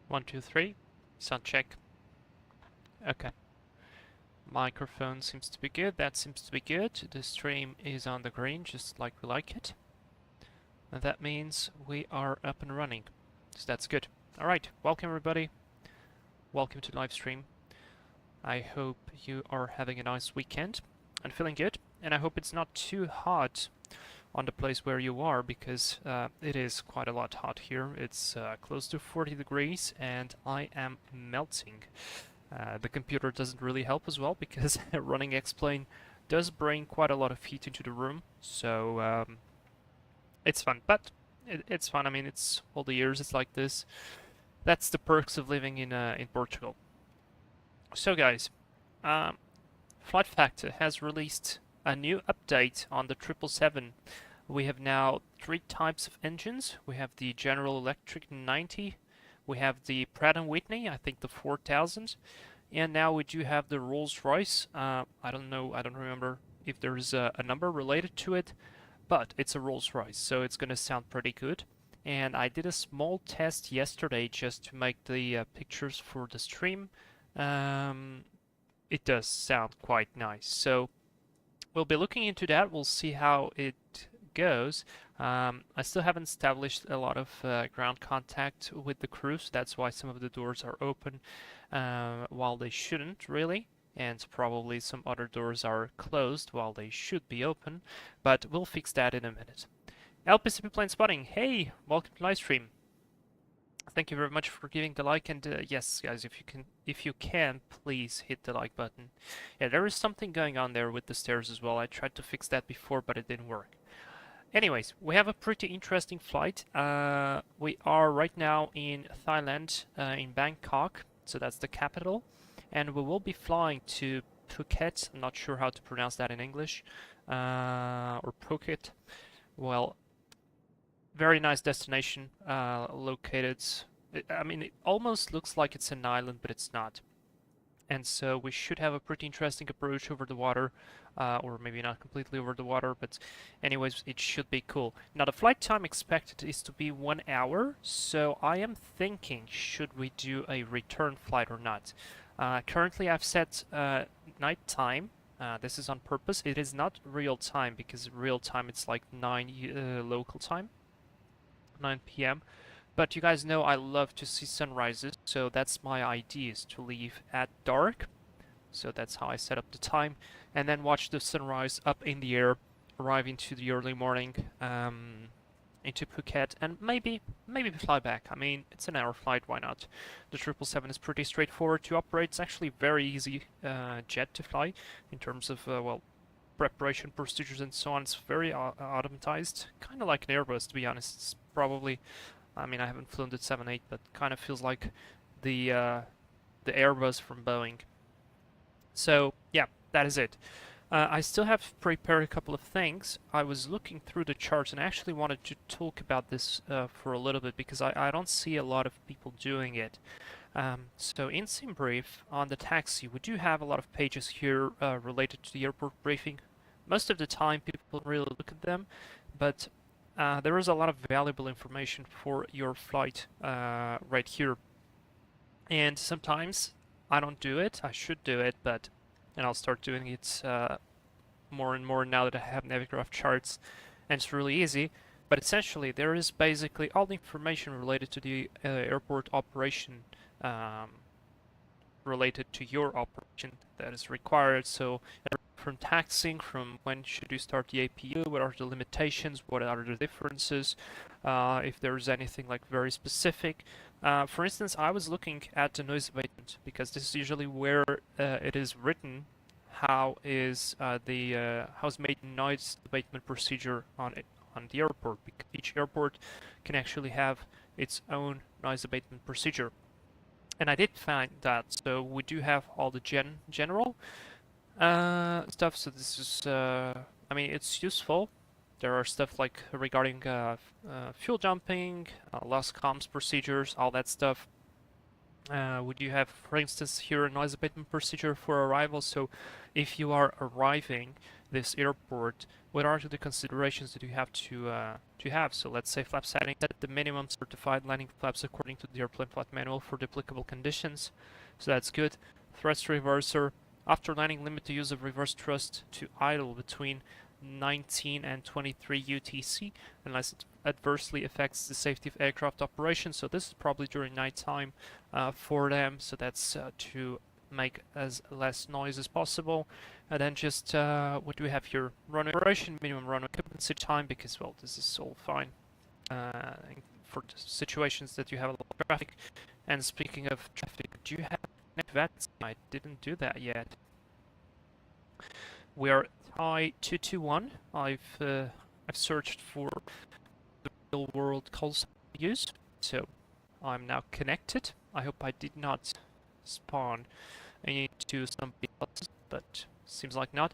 One, two, three. Sound check. Okay. Microphone seems to be good. That seems to be good. The stream is on the green, just like we like it. And that means we are up and running. So that's good. Alright, welcome everybody. Welcome to the live stream. I hope you are having a nice weekend and feeling good. And I hope it's not too hot on the place where you are, because it is quite a lot hot here. It's close to 40 degrees and I am melting. The computer doesn't really help as well, because running X-Plane does bring quite a lot of heat into the room, so it's fun. But it's fun. I mean, it's all the years it's like this. That's the perks of living in Portugal. So guys, Flightfactor has released a new update on the 777. We have now 3 types of engines. We have the General Electric 90, we have the Pratt & Whitney, I think the 4000, and now we do have the Rolls-Royce. I don't know, I don't remember if there's a number related to it, but it's a Rolls-Royce, so it's gonna sound pretty good. And I did a small test yesterday just to make the pictures for the stream. It does sound quite nice, so we'll be looking into that. We'll see how it goes. I still haven't established a lot of ground contact with the crew, so that's why some of the doors are open while they shouldn't really, and probably some other doors are closed while they should be open, but we'll fix that in a minute. LPCP Plane Spotting, hey, welcome to live stream. Thank you very much for giving the like, and yes, guys, if you can, please hit the like button. Yeah, there is something going on there with the stairs as well. I tried to fix that before, but it didn't work. Anyways, we have a pretty interesting flight. We are right now in Thailand, in Bangkok, so that's the capital, and we will be flying to Phuket. I'm not sure how to pronounce that in English, or Phuket. Well, very nice destination, located. I mean, it almost looks like it's an island, but it's not. And so we should have a pretty interesting approach over the water, or maybe not completely over the water, but anyways, it should be cool. Now, the flight time expected is to be 1 hour, so I am thinking, should we do a return flight or not? Currently, I've set night time. This is on purpose. It is not real time, because real time it's like 9 local time, 9 p.m. But you guys know I love to see sunrises, so that's my idea, is to leave at dark. So that's how I set up the time, and then watch the sunrise up in the air, arrive into the early morning, into Phuket, and maybe fly back. I mean, it's an hour flight, why not? The 777 is pretty straightforward to operate. It's actually very easy jet to fly in terms of, well, preparation procedures and so on. It's very automatized, kind of like an Airbus, to be honest. It's probably, I mean, I haven't flown the 787, but kind of feels like the Airbus from Boeing. So yeah, that is it. I still have prepared a couple of things. I was looking through the charts and I actually wanted to talk about this for a little bit, because I don't see a lot of people doing it. So in Sim Brief, on the taxi, we do have a lot of pages here related to the airport briefing. Most of the time people don't really look at them, but there is a lot of valuable information for your flight right here. And sometimes I don't do it. I should do it, and I'll start doing it more and more now that I have Navigraph charts, and it's really easy. But essentially, there is basically all the information related to the airport operation, related to your operation that is required. So from taxing, from when should you start the APU, what are the limitations, what are the differences, if there's anything like very specific. For instance, I was looking at the noise abatement, because this is usually where it is written how is how's made noise abatement procedure on the airport, because each airport can actually have its own noise abatement procedure. And I did find that, so we do have all the general stuff, so this is, I mean, it's useful. There are stuff like regarding fuel dumping, loss comms procedures, all that stuff. We do have, for instance, here a noise abatement procedure for arrival. So if you are arriving this airport, what are the considerations that you have to have? So let's say flap setting, set the minimum certified landing flaps according to the airplane flight manual for the applicable conditions. So that's good. Thrust reverser. After landing, limit the use of reverse thrust to idle between 19 and 23 UTC unless it adversely affects the safety of aircraft operation. So this is probably during nighttime for them. So that's to make as less noise as possible. And then just what do we have here? Runway operation, minimum runway occupancy time, because well, this is all fine for the situations that you have a lot of traffic. And speaking of traffic, do you have VATS? I didn't do that yet. We are Thai 221. I've searched for the real world calls use, so I'm now connected. I hope I did not spawn into somebody else's, but seems like not.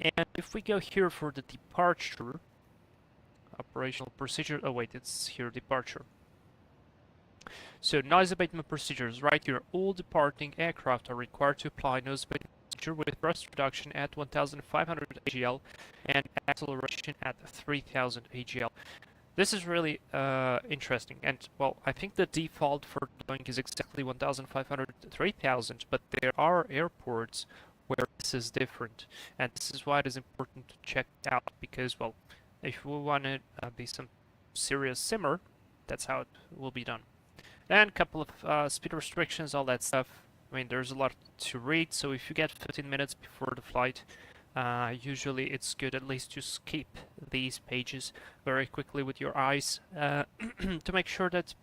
And if we go here for the departure, operational procedure, oh wait, it's here departure. So noise abatement procedures, right here, all departing aircraft are required to apply noise abatement procedure with thrust reduction at 1500 AGL and acceleration at 3000 AGL. This is really interesting, and well, I think the default for Boeing is exactly 1500 to 3000, but there are airports where this is different, and this is why it is important to check it out, because well, if we want to be some serious simmer, that's how it will be done. And a couple of speed restrictions, all that stuff. I mean, there's a lot to read, so if you get 15 minutes before the flight, usually it's good at least to skip these pages very quickly with your eyes to make sure that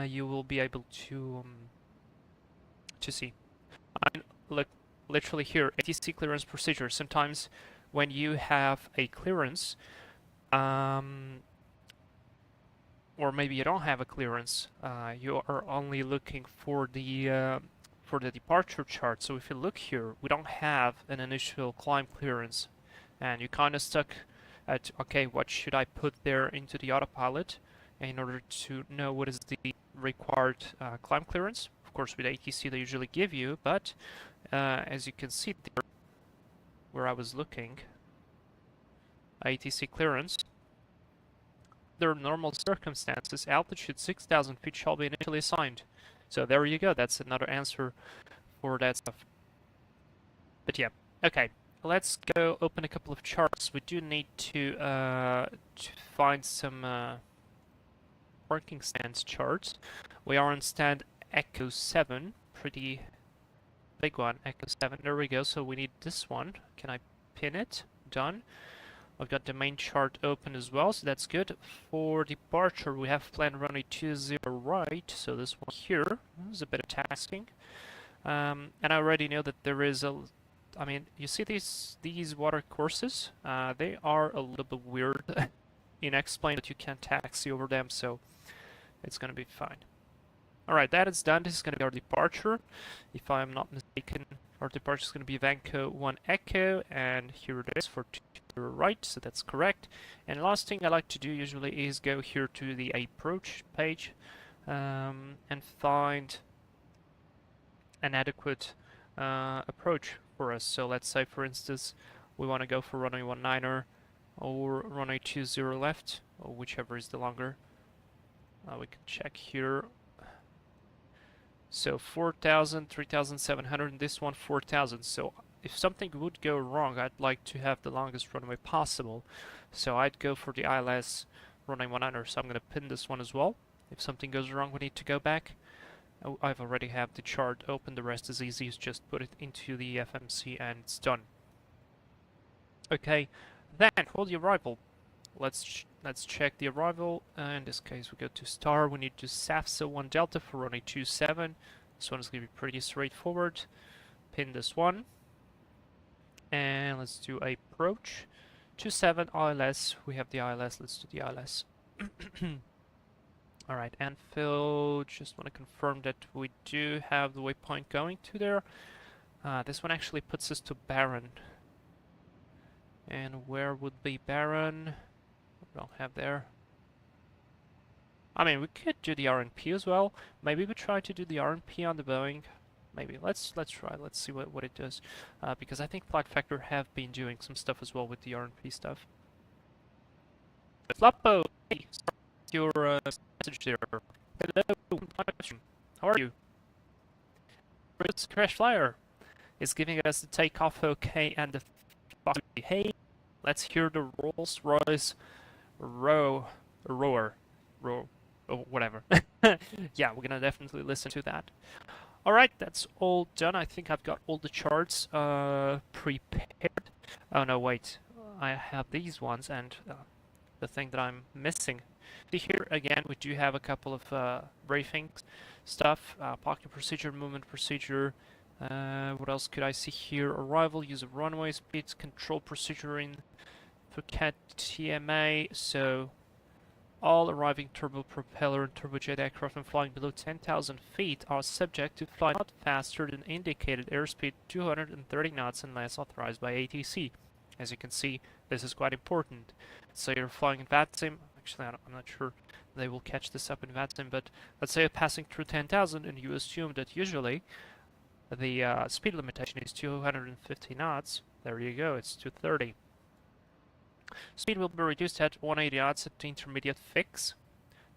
you will be able to see. I mean, look, literally here, ATC clearance procedure. Sometimes when you have a clearance, or maybe you don't have a clearance, you are only looking for the departure chart. So if you look here, we don't have an initial climb clearance, and you're kind of stuck at, okay, what should I put there into the autopilot in order to know what is the required climb clearance. Of course, with ATC they usually give you, but as you can see there, where I was looking, ATC clearance, under normal circumstances, altitude 6,000 feet shall be initially assigned. So there you go, that's another answer for that stuff. But yeah, okay, let's go open a couple of charts. We do need to find some parking stands charts. We are on stand Echo 7, pretty big one, Echo 7, there we go, so we need this one. Can I pin it? Done. I've got the main chart open as well, so that's good. For departure, we have planned runway 20 right, so this one here is a bit of tasking. And I already know that there is a, I mean, you see these water courses? They are a little bit weird, inexplained, that you can't taxi over them, so it's gonna be fine. Alright, that is done. This is gonna be our departure. If I'm not mistaken, our departure is gonna be Vanco 1 Echo, and here it is for right, so that's correct. And last thing I like to do usually is go here to the approach page and find an adequate approach for us. So let's say, for instance, we want to go for runway 19er or runway 20 left, or whichever is the longer. We can check here. So 4,000, 3,700, and this one 4,000. So if something would go wrong, I'd like to have the longest runway possible. So I'd go for the ILS runway 19er. So I'm going to pin this one as well. If something goes wrong, we need to go back. I've already have the chart open. The rest is easy. It's just put it into the FMC and it's done. Okay, then for the arrival, let's check the arrival. In this case, we go to star. We need to SAFSA 1 Delta for runway 27. This one is going to be pretty straightforward. Pin this one. And let's do approach 27 ILS. We have the ILS. Let's do the ILS. Alright, Anfield, just want to confirm that we do have the waypoint going to there. This one actually puts us to Barron. And where would be Barron? We don't have there. I mean, we could do the RNP as well. Maybe we try to do the RNP on the Boeing. maybe. Let's try. Let's see what it does, because I think Flightfactor have been doing some stuff as well with the RNP stuff. Floppo, hey, your message there. Hello, how are you? Royce Crash Flyer is giving us the takeoff okay and the hey. Let's hear the Rolls Royce roar, oh, whatever. Yeah, we're gonna definitely listen to that. All right, that's all done. I think I've got all the charts prepared. Oh no, wait, I have these ones and the thing that I'm missing. Here again, we do have a couple of briefing stuff, parking procedure, movement procedure. What else could I see here? Arrival, use of runway, speeds, control procedure in Phuket TMA. So all arriving turbopropeller and turbojet aircraft and flying below 10,000 feet are subject to fly not faster than indicated airspeed 230 knots unless authorized by ATC. As you can see, this is quite important. So you're flying in VATSIM. Actually, I'm not sure they will catch this up in VATSIM, but let's say you're passing through 10,000 and you assume that usually the speed limitation is 250 knots. There you go, it's 230. Speed will be reduced at 180 knots at the intermediate fix,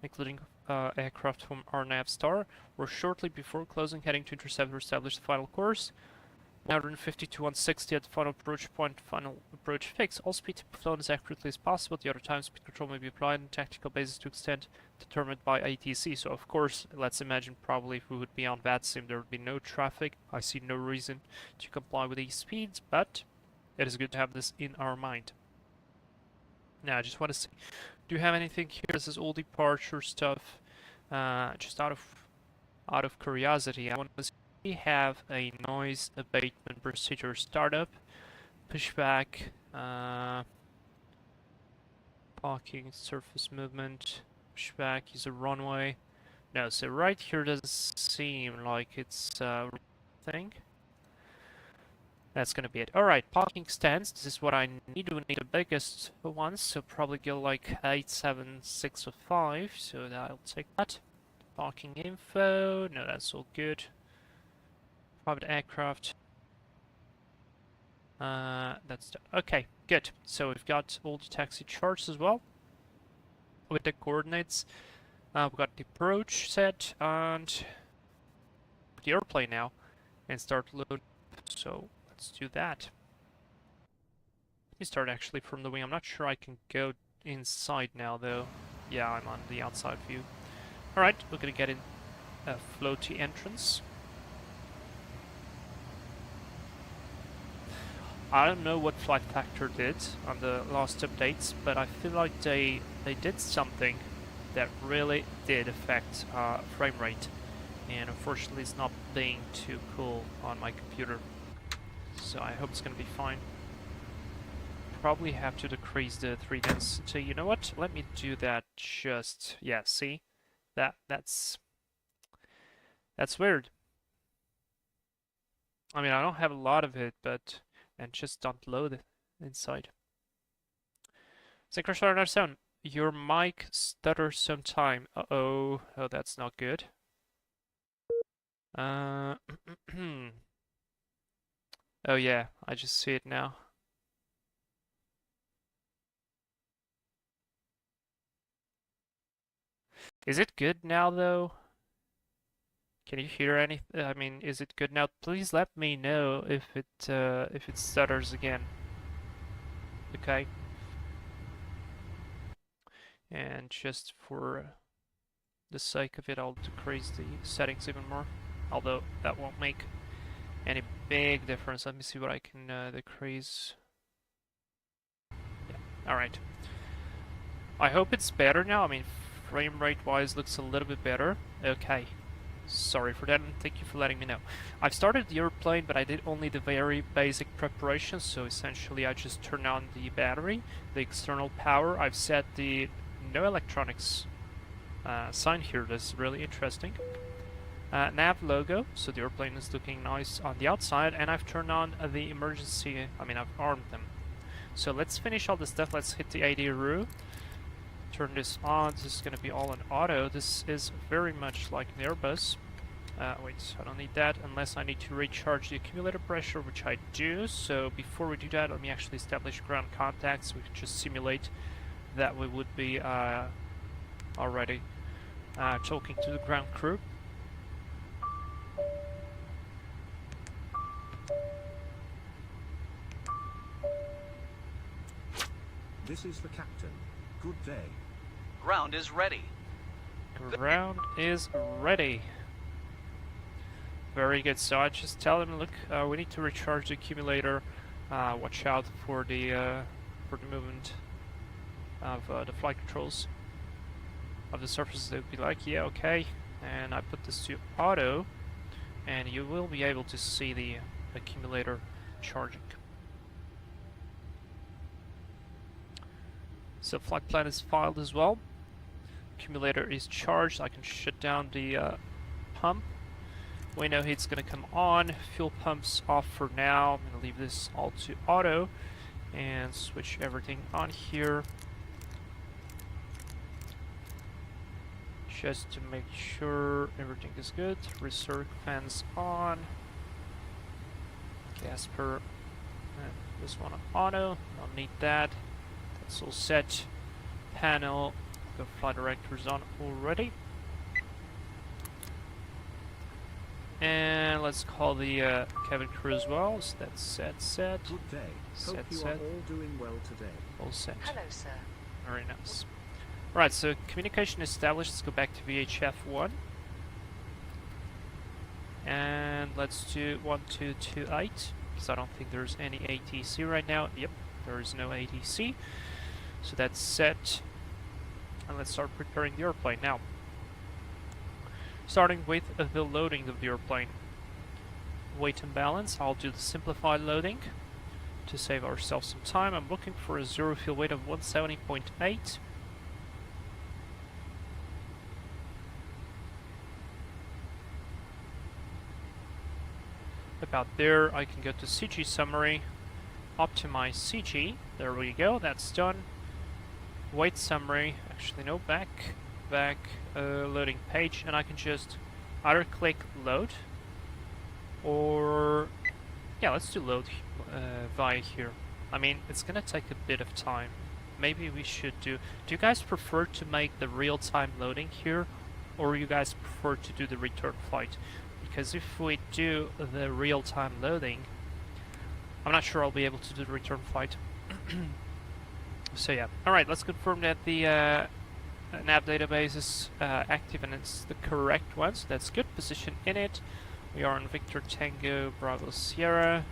including aircraft from our nav star, or shortly before closing heading to intercept or establish the final course. 150 to 160 at the final approach point, final approach fix. All speed to be flown as accurately as possible. The other time speed control may be applied on a tactical basis to extent determined by ATC. So of course, let's imagine probably if we would be on VATSIM, there would be no traffic. I see no reason to comply with these speeds, but it is good to have this in our mind. Now, I just want to see, do you have anything here? This is all departure stuff. Just out of curiosity, I want to see. We have a noise abatement procedure startup, pushback, parking, surface movement, pushback is a runway. No, so right here doesn't seem like it's a thing. That's gonna be it. Alright, parking stands. This is what I need. We need the biggest ones, so probably go like 8, 7, 6 or 5. So I'll take that. Parking info. No, that's all good. Private aircraft. That's okay, good. So we've got all the taxi charts as well with the coordinates. We've got the approach set and the airplane now and start loading. So let's do that. Let me start actually from the wing. I'm not sure I can go inside now though. Yeah, I'm on the outside view. Alright, we're gonna get in a floaty entrance. I don't know what Flightfactor did on the last updates, but I feel like they did something that really did affect frame rate, and unfortunately it's not being too cool on my computer. So I hope it's gonna be fine. Probably have to decrease the 3 density. You know what? Let me do that. Just yeah. See, that's weird. I mean, I don't have a lot of it, but. And just don't load it inside. Synchro start our sound. Your mic stutters sometime. Uh-oh. Oh, that's not good. Oh yeah, I just see it now. Is it good now though? Can you hear anything? I mean, is it good now? Please let me know if it stutters again. Okay. And just for the sake of it, I'll decrease the settings even more. Although that won't make any big difference. Let me see what I can decrease. Yeah. All right. I hope it's better now. I mean, frame rate wise, looks a little bit better. Okay. Sorry for that, and thank you for letting me know. I've started the airplane, but I did only the very basic preparation, so essentially I just turned on the battery, the external power. I've set the no electronics sign here. That's really interesting. Nav logo, so the airplane is looking nice on the outside, and I've turned on the emergency, I've armed them. So let's finish all this stuff. Let's hit the ADRU. Turn this on. This is going to be all in auto. This is very much like an Airbus. Wait, I don't need that unless I need to recharge the accumulator pressure, which I do. So before we do that, let me actually establish ground contacts. We can just simulate that we would be already talking to the ground crew. This is the captain. Good day. Ground is ready. Ground is ready. Very good. So I just tell them, look, we need to recharge the accumulator. Watch out for the movement of the flight controls of the surfaces. They'll be like, yeah, okay. And I put this to auto, and you will be able to see the accumulator charging. So flight plan is filed as well. Accumulator is charged. I can shut down the pump. We know it's going to come on. Fuel pump's off for now. I'm going to leave this all to auto and switch everything on here just to make sure everything is good. Recirc fans on. Gas per this one on auto. Don't need that. That's all set. Panel. The flight director's on already. And let's call the cabin crew as well. So that's set. Good day. Set, Hope you set. are all doing well today. All set. Hello, sir. Very nice. Right, so communication established. Let's go back to VHF 1. And let's do 1228, because I don't think there's any ATC right now. Yep, there is no ATC. So that's set. And let's start preparing the airplane now. Starting with the loading of the airplane. Weight and balance, I'll do the simplified loading to save ourselves some time. I'm looking for a zero fuel weight of 170.8. About there, I can go to CG summary, optimize CG, there we go, that's done. Weight summary, actually no, back loading page, and I can just either click load, or yeah, let's do load via here. I mean, it's gonna take a bit of time. Maybe we should do you guys prefer to make the real-time loading here, or you guys prefer to do the return flight? Because if we do the real-time loading, I'm not sure I'll be able to do the return flight. So yeah, alright, let's confirm that the nav database is active and it's the correct one, so that's good. Position in it. We are on Victor Tango Bravo Sierra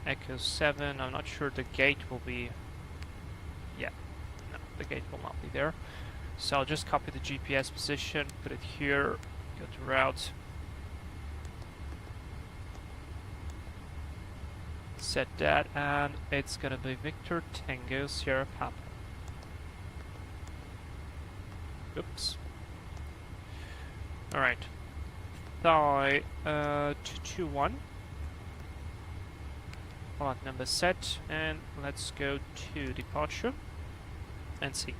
Echo 7. I'm not sure the gate will be... yeah, no, the gate will not be there. So I'll just copy the GPS position, put it here, go to route, set that, and it's gonna be Victor Tango Sierra Papa. Oops. Alright. Thai 221. Flight number set, and let's go to departure and see.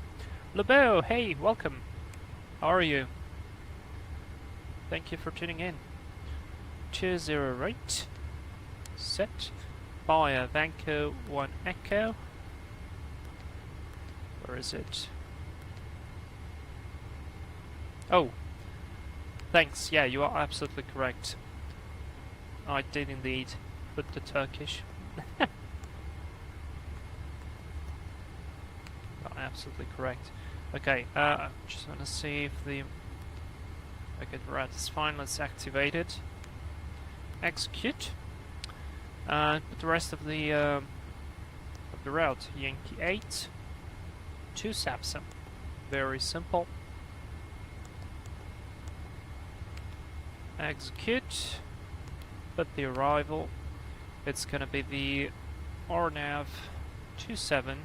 LeBeau, hey, welcome. How are you? Thank you for tuning in. 208. Set. Via Vanco 1 Echo. Where is it? Oh, thanks. Yeah, you are absolutely correct. I did indeed put the Turkish. Absolutely correct. Okay, just want to see if the... okay, the route is fine. Let's activate it. Execute. Put the rest of the route. Yankee 8 to Sapsam. Very simple. Execute. Put the arrival. It's gonna be the RNAV 27,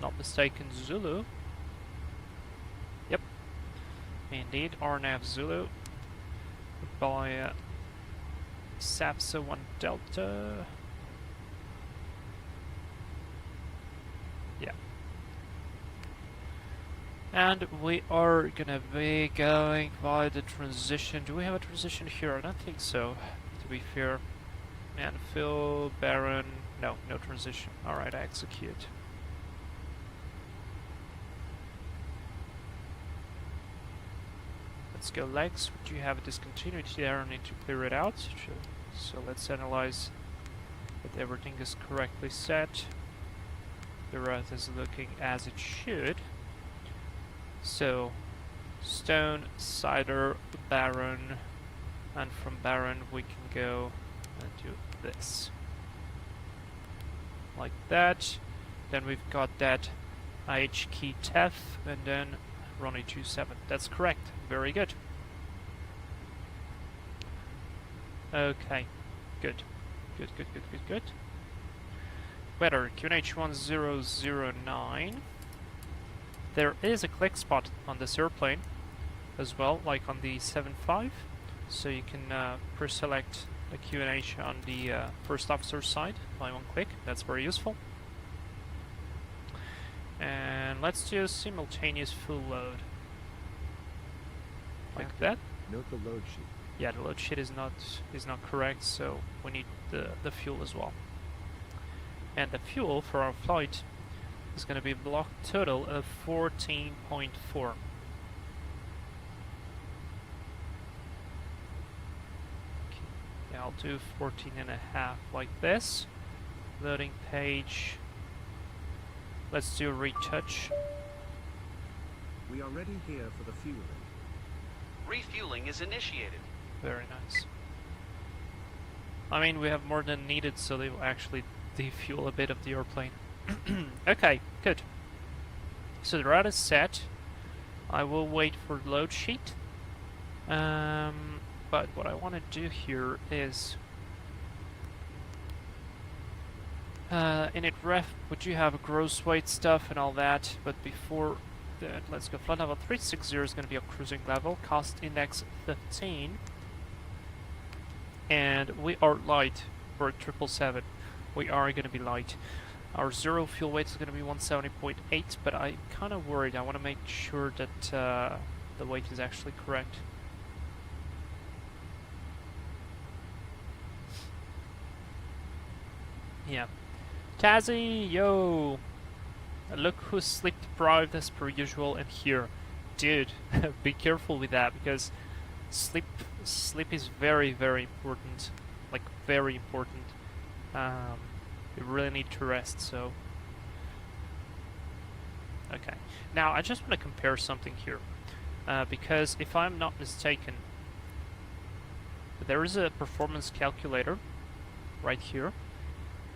not mistaken, Zulu. Yep, indeed, RNAV Zulu. By SAPSA 1 Delta. Yeah. And we are gonna be going by the transition. Do we have a transition here? I don't think so, to be fair. Manfill, Baron. No, no transition. Alright, I execute. Let's go legs. Would you have a discontinuity there? I need to clear it out. So let's analyze that everything is correctly set. The route is looking as it should. So, Stone, Cider, Baron, and from Baron we can go and do this. Like that. Then we've got that IH key TEF, and then Ronnie 27. That's correct. Very good. Okay. Good. Good, good, good, good, good. Weather, QNH 1009. There is a click spot on this airplane as well, like on the 7.5. So you can pre-select the QNH on the first officer side by one click. That's very useful. And let's do a simultaneous full load. Like that. Note the load sheet. Yeah, the load sheet is not correct, so we need the fuel as well. And the fuel for our flight is going to be block total of 14.4. Yeah, I'll do 14.5 like this. Loading page. Let's do a retouch. We are ready here for the fueling. Refueling is initiated. Very nice. I mean, we have more than needed, so they will actually defuel a bit of the airplane. Okay, good. So the route is set. I will wait for the load sheet. But what I want to do here is init ref, would you have a gross weight stuff and all that, but before that, let's go. Flight level 360 is going to be a cruising level, cost index 15, and we are light for 777. We are going to be light. Our zero fuel weight is going to be 170.8, but I'm kind of worried. I want to make sure that the weight is actually correct. Yeah. Tazzy, yo! Look who's sleep deprived as per usual and here. Dude, be careful with that, because sleep is very, very important. Like, very important. You really need to rest, so... Okay. Now, I just want to compare something here. Because if I'm not mistaken, there is a performance calculator right here.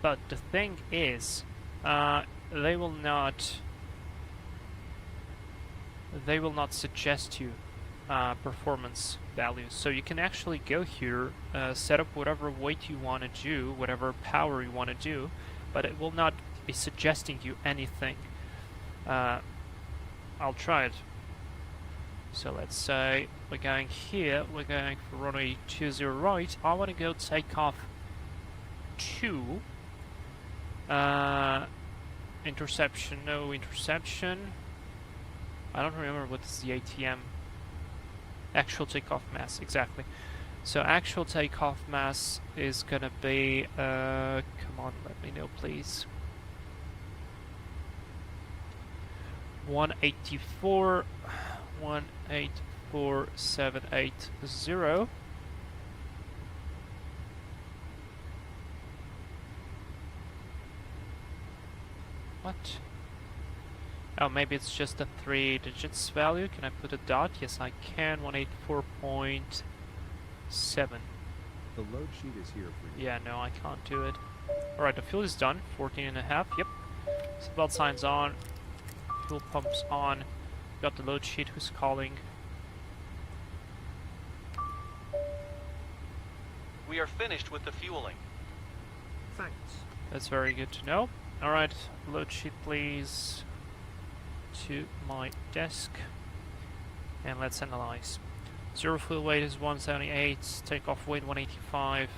But the thing is, they will not suggest you performance values. So you can actually go here, set up whatever weight you want to do, whatever power you want to do, but it will not be suggesting you anything. I'll try it. So let's say we're going here, we're going for runway 20 right. I want to go takeoff 2. Interception, no interception. I don't remember what is the ATM. Actual takeoff mass, exactly. So actual takeoff mass is gonna be, come on, let me know please. 184, 184,780. What? Oh, maybe it's just a 3 digits value. Can I put a dot? Yes, I can. 184.7. The load sheet is here for you. Yeah, no, I can't do it. Alright, the fuel is done. 14.5. Yep. Seatbelt signs on. Fuel pumps on. Got the load sheet. Who's calling? We are finished with the fueling. Thanks. That's very good to know. Alright, load sheet please to my desk, and let's analyze. Zero fuel weight is 178, takeoff weight 185.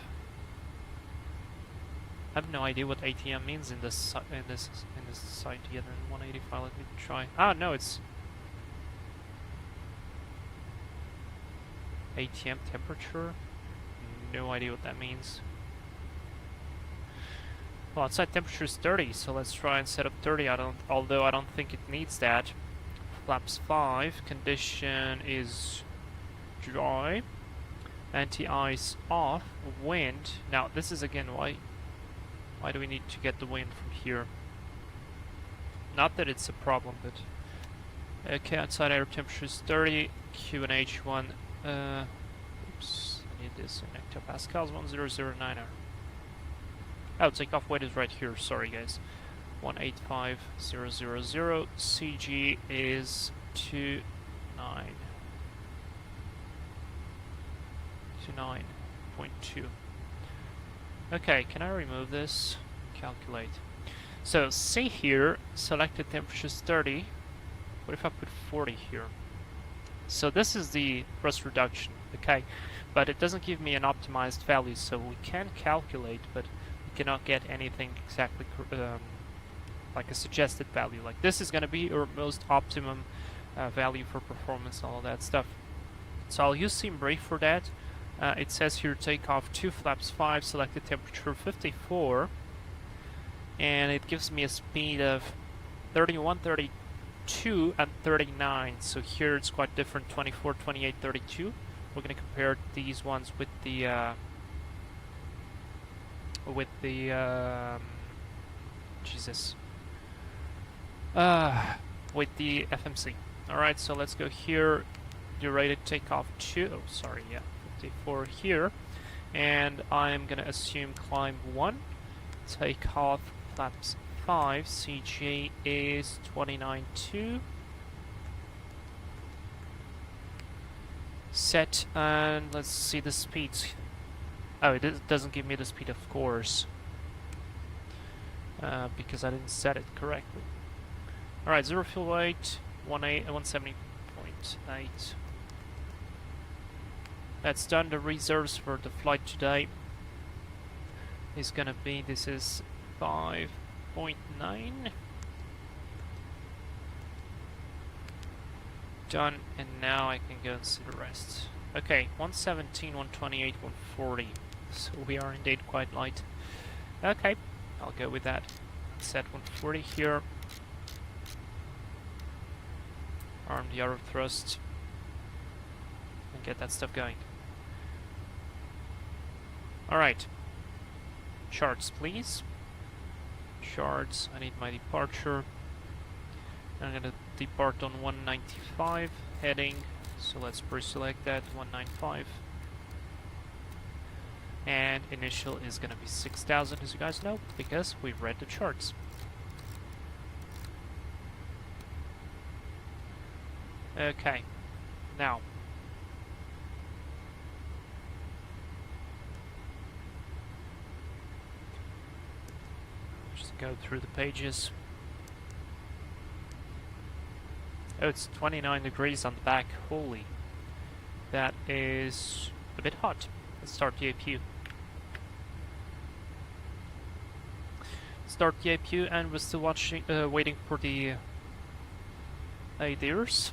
I have no idea what ATM means in this site yet. And 185. Let me try. Ah, no, it's ATM temperature. No idea what that means. Well, outside temperature is 30, so let's try and set up 30. Although I don't think it needs that. Flaps 5. Condition is dry. Anti-ice off. Wind. Now this is again why do we need to get the wind from here? Not that it's a problem, but okay. Outside air temperature is 30. Q and H1. Oops. I need this in hectopascals. 1009. Oh, takeoff weight is right here. Sorry, guys. 185000. CG is 29.2. Okay, can I remove this? Calculate. So, see here, selected temperature is 30. What if I put 40 here? So this is the thrust reduction, okay? But it doesn't give me an optimized value, so we can calculate, but cannot get anything exactly like a suggested value. Like this is going to be your most optimum value for performance and all that stuff. So I'll use SimBrief for that. It says here takeoff 2 flaps 5, selected temperature 54, and it gives me a speed of 31, 32, and 39. So here it's quite different: 24, 28, 32. We're going to compare these ones with the Jesus. With the FMC. Alright, so let's go here. Derated takeoff 2. Oh, sorry, yeah. 54 here. And I'm gonna assume climb 1. Takeoff flaps 5. CG is 29.2. Set, and let's see the speeds. Oh, it doesn't give me the speed, of course, because I didn't set it correctly. Alright, zero fuel weight, 170.8. That's done. The reserves for the flight today is gonna be, this is 5.9. Done, and now I can go and see the rest. Okay, 117, 128, 140. So we are indeed quite light. Okay, I'll go with that. Set 140 here. Arm the outer thrust. And get that stuff going. Alright. Charts, please. Charts, I need my departure. I'm gonna depart on 195 heading. So let's pre-select that, 195. And initial is going to be 6,000, as you guys know, because we've read the charts. Okay, now. Just go through the pages. Oh, it's 29 degrees on the back. Holy. That is a bit hot. Let's start the APU. Start the APU, and we're still waiting for the ADIRs.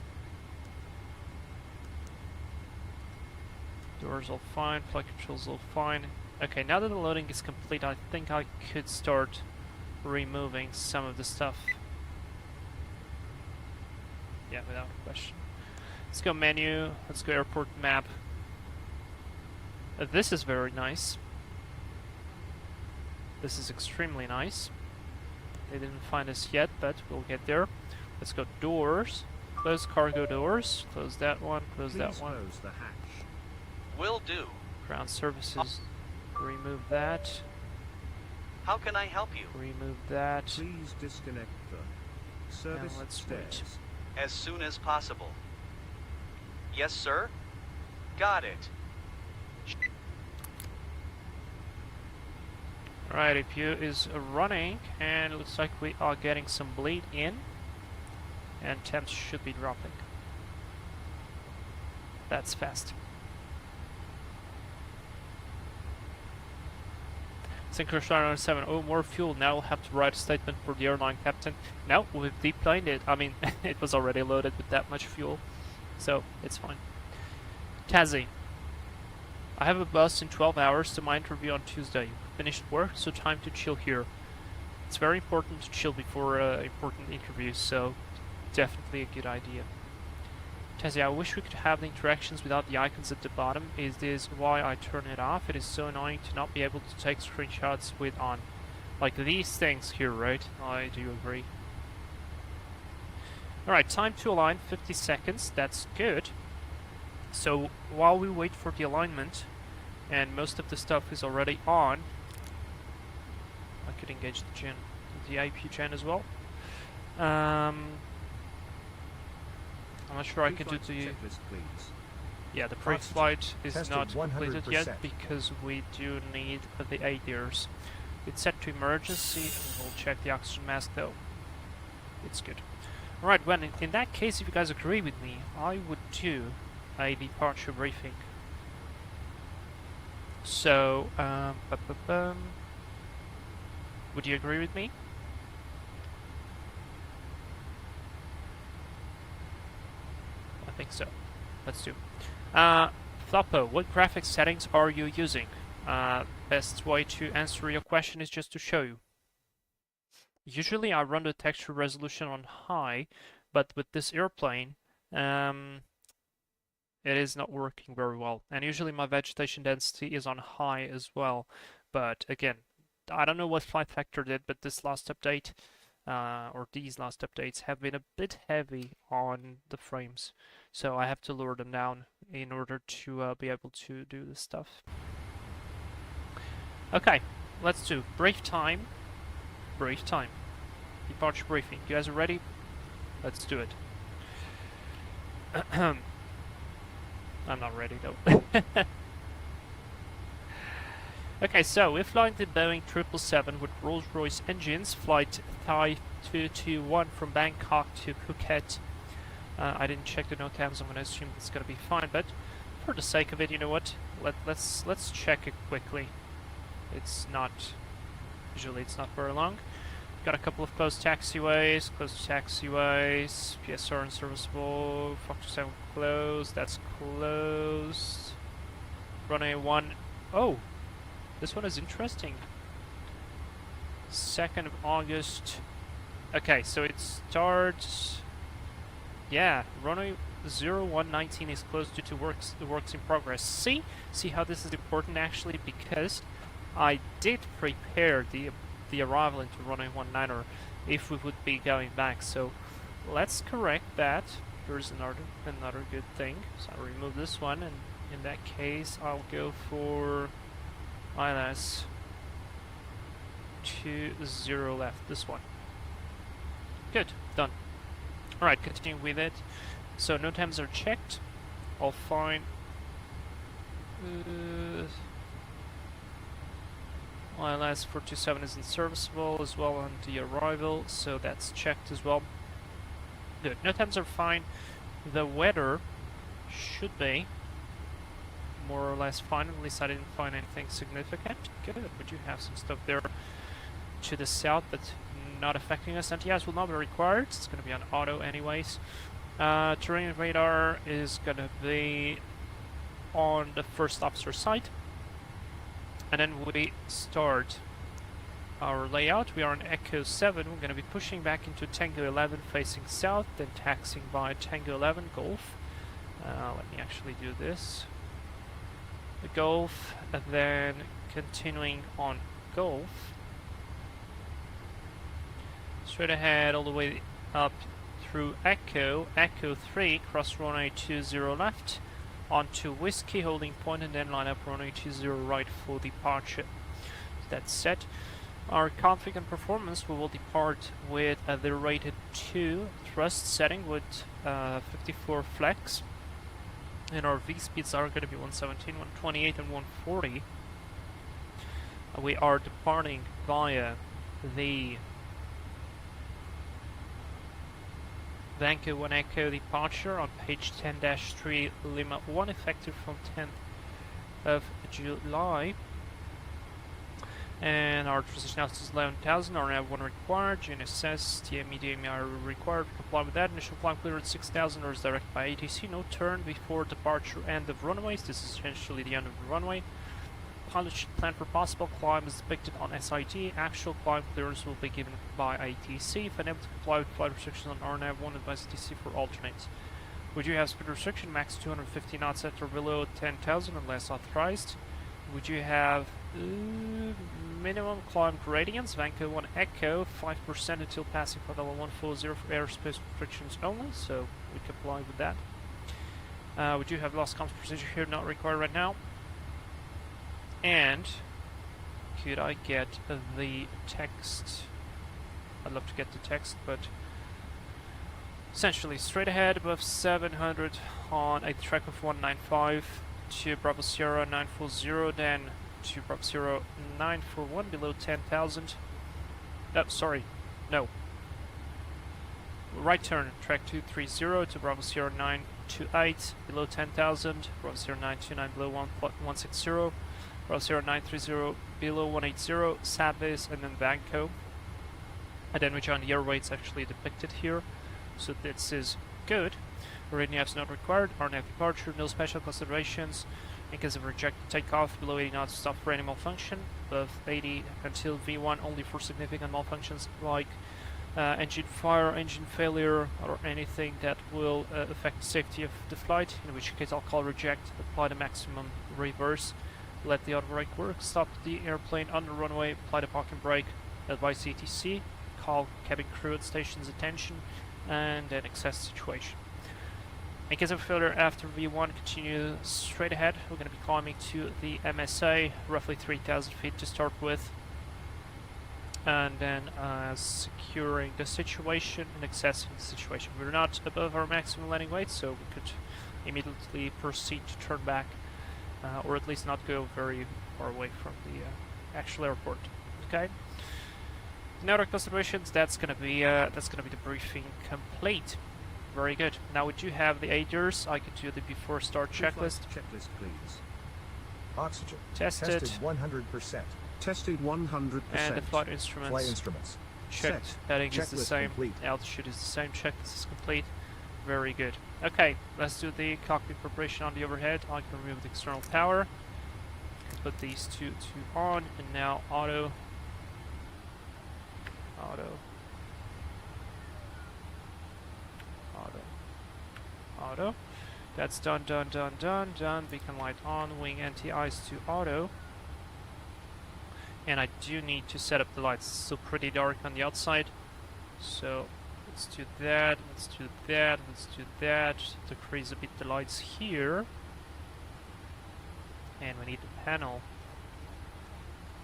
Doors all fine, flight controls all fine. Okay, now that the loading is complete, I think I could start removing some of the stuff. Yeah, without question. Let's go menu, let's go airport map. This is very nice. This is extremely nice. They didn't find us yet, but we'll get there. Let's go doors. Close cargo doors. Close that one. Close that one. Close the hatch. Will do. Ground services. Remove that. How can I help you? Remove that. Please disconnect the service let's stairs. As soon as possible. Yes, sir? Got it. Alright, APU is running, and it looks like we are getting some bleed in, and temps should be dropping. That's fast. Synchro 7. Oh, more fuel. Now we'll have to write a statement for the airline captain. No, we've deplaned it. I mean, it was already loaded with that much fuel, so it's fine. Tazi, I have a bus in 12 hours to my interview on Tuesday. Finished work, so time to chill here. It's very important to chill before important interviews, so definitely a good idea. Tessie, I wish we could have the interactions without the icons at the bottom. Is this why I turn it off? It is so annoying to not be able to take screenshots with on. Like these things here, right? I do agree. Alright, time to align, 50 seconds. That's good. So while we wait for the alignment, and most of the stuff is already on, I could engage the IP gen as well. I'm not sure I can do the checklist, please. Yeah, the Oxygen. pre-flight is Tested not completed yet 100%. because we do need the ADIRs. It's set to emergency, and we'll check the oxygen mask though. It's good. Alright, well, in that case, if you guys agree with me, I would do a departure briefing. So, would you agree with me? I think so. Let's do. Thoppo, what graphics settings are you using? Best way to answer your question is just to show you. Usually I run the texture resolution on high, but with this airplane, it is not working very well. And usually my vegetation density is on high as well. But again, I don't know what Flightfactor did, but this last update, or these last updates, have been a bit heavy on the frames. So I have to lower them down in order to be able to do this stuff. Okay, let's do brief time. Brief time. Departure briefing. You guys are ready? Let's do it. I'm not ready though. Okay, so we're flying the Boeing 777 with Rolls-Royce engines, flight Thai 221 from Bangkok to Phuket. I didn't check the NOTAMs. I'm going to assume it's going to be fine, but for the sake of it, you know what? Let's check it quickly. It's not, usually it's not very long. Got a couple of closed taxiways, PSR unserviceable, Fox 7 closed, that's closed. Runway 1, oh, this one is interesting. 2nd of August. Okay, so it starts, yeah, runway 0119 is closed due to works in progress. See how this is important actually, because I did prepare the arrival into runway 19 if we would be going back. So let's correct that. There's another good thing. So I'll remove this one, and in that case I'll go for ILS 20 left. This one. Good, done. Alright, continuing with it. So NOTAMs are checked. All fine. ILS 427 is unserviceable as well on the arrival, so that's checked as well. Good. NOTAMs are fine. The weather should be more or less fine. At least I didn't find anything significant. Good. We do have some stuff there to the south, but not affecting us. Anti-ice will not be required. It's going to be on auto anyways. Terrain radar is going to be on the first officer side. And then we start our layout. We are on Echo 7. We're going to be pushing back into Tango 11 facing south, then taxiing by Tango 11 Golf. Let me actually do this. The Golf, and then continuing on Golf. Straight ahead all the way up through Echo 3, cross runway 20 left, onto Whiskey holding point, and then line up runway 20 right for departure. That's set. Our config and performance, we will depart with the rated 2 thrust setting with 54 flex, and our V speeds are going to be 117, 128 and 140. We are departing via the Vanco 1 Echo departure on page 10-3 Lima 1, effective from 10th of July. And our transition altitude is 11,000, our nav 1 required, GNSS, TM, medium are required, comply with that. Initial climb clearance 6,000, or is directed by ATC, no turn before departure end of runways. This is essentially the end of the runway. Pilot should plan for possible climb as depicted on SID. Actual climb clearance will be given by ATC. If unable to comply with flight restrictions on RNAV1, advise ATC for alternates. Would you have speed restriction, max 250 knots at or below 10,000 unless authorized? Would you have minimum climb gradients, Vanco 1 Echo, 5% until passing for level 140 for airspace restrictions only, so we comply with that. Would you have lost comms procedure here, not required right now? And could I get the text? I'd love to get the text, but essentially straight ahead above 700 on a track of 195 to Bravo Sierra 940, then to Bravo Sierra 941 below 10,000. Oh, sorry, no. Right turn, track 230 to Bravo Sierra 928 below 10,000, Bravo Sierra 929 below 160. Bravo Sierra 930 below 180, Sabis, and then Bangkok. And then we join the airway, it's actually depicted here. So this is good. Radio is not required. RNAV departure, no special considerations. In case of rejected takeoff, below 80 knots, stop for any malfunction. Above 80 until V1 only for significant malfunctions like engine fire, engine failure, or anything that will affect the safety of the flight, in which case I'll call reject, apply the maximum reverse. Let the auto brake work, stop the airplane on the runway, apply the parking brake, advise ATC, call cabin crew at station's attention, and then assess the situation. In case of failure after V1, continue straight ahead. We're going to be climbing to the MSA, roughly 3,000 feet to start with, and then securing the situation and assessing the situation. We're not above our maximum landing weight, so we could immediately proceed to turn back. Or at least not go very far away from the actual airport. Okay. Now other considerations. That's gonna be the briefing complete. Very good. Now we do have the ADIRS. I could do the before start checklist. Checklist, please. Oxygen. Tested 100%. Tested 100%. And the flight instruments. Flight instruments. Checked. Set. Heading is the Checklist same. complete. Altitude is the same. Checklist is complete. Very good. Okay, let's do the cockpit preparation on the overhead. I can remove the external power. Put these two on, and now auto. That's done. Beacon light on, wing anti-ice to auto. And I do need to set up the lights. It's still pretty dark on the outside, so let's do that, let's do that, decrease a bit the lights here. And we need the panel.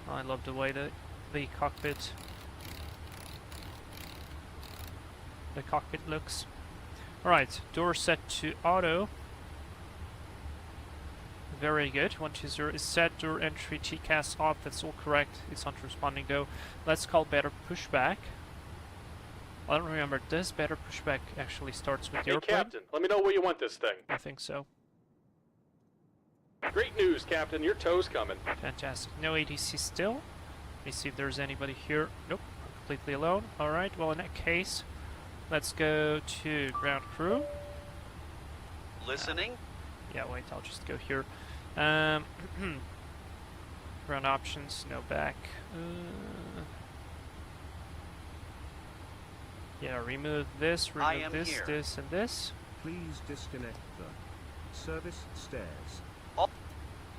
I love the way the cockpit looks. Alright, door set to auto. Very good. 120 is set, door entry TCAS off, that's all correct. It's not responding though. Let's call better pushback. I don't remember, does better pushback actually starts with the airplane? Hey Captain, let me know where you want this thing. I think so. Great news, Captain, your tow's coming. Fantastic. No ATC still. Let me see if there's anybody here. Nope, completely alone. Alright, well in that case, let's go to ground crew. Listening? Yeah, wait, I'll just go here. Ground options, no back. Yeah, remove this, remove this, here. this, and this. Please disconnect the service stairs.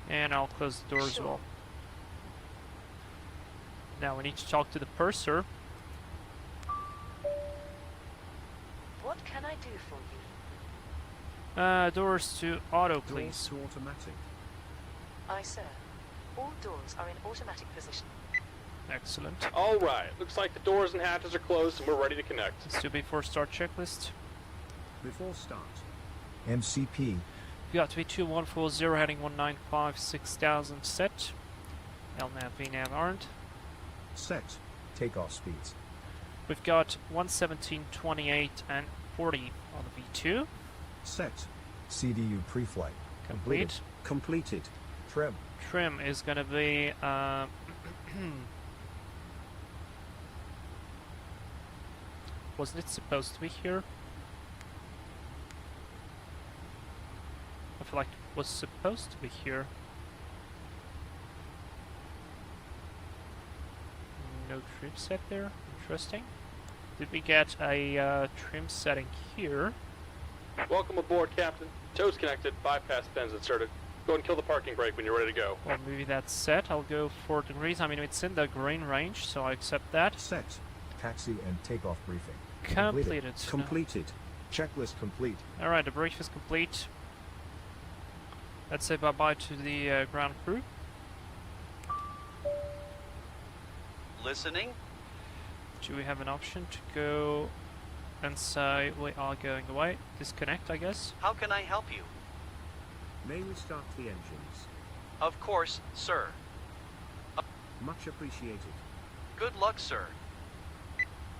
And I'll close the door as well. Now we need to talk to the purser. What can I do for you? Doors to auto, Doors please. to automatic. Aye, sir. All doors are in automatic position. Excellent. Alright, looks like the doors and hatches are closed and we're ready to connect. Let's do before start checklist. Before start. MCP. We got V2140 heading 195 6000 set. LNAV, VNAV aren't. Set. Takeoff speeds. We've got 117, 28, and 40 on the V2. Set. CDU pre-flight. Complete. Completed. Trim. Trim is going to be Wasn't it supposed to be here? I feel like it was supposed to be here. No trim set there. Interesting. Did we get a trim setting here? Welcome aboard, Captain. Toes connected, bypass pins inserted. Go ahead and kill the parking brake when you're ready to go. Well, maybe that's set. I'll go 4 degrees. I mean, it's in the green range, so I accept that. Set. Taxi and takeoff briefing. Completed. Completed. Checklist complete. Alright, the brief is complete. Let's say bye-bye to the ground crew. Listening? Do we have an option to go and say we are going away? Disconnect, I guess. How can I help you? May we start the engines? Of course, sir. Much appreciated. Good luck, sir.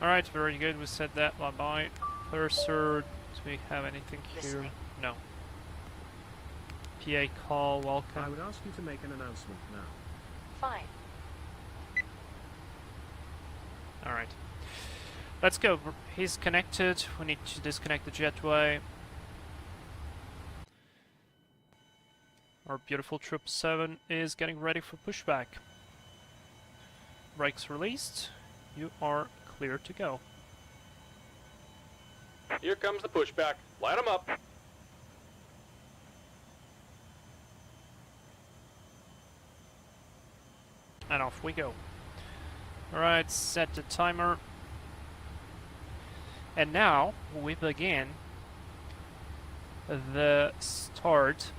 Alright, very good. We said that. Bye-bye. Cursor. Do we have anything here? Listening. No. PA call, I welcome. would ask you to make an announcement now. Fine. Alright. Let's go. He's connected. We need to disconnect the jetway. Our beautiful 777 is getting ready for pushback. Brakes released. You are clear to go. Here comes the pushback. Light them up. And off we go. Alright, set the timer. And now we begin the start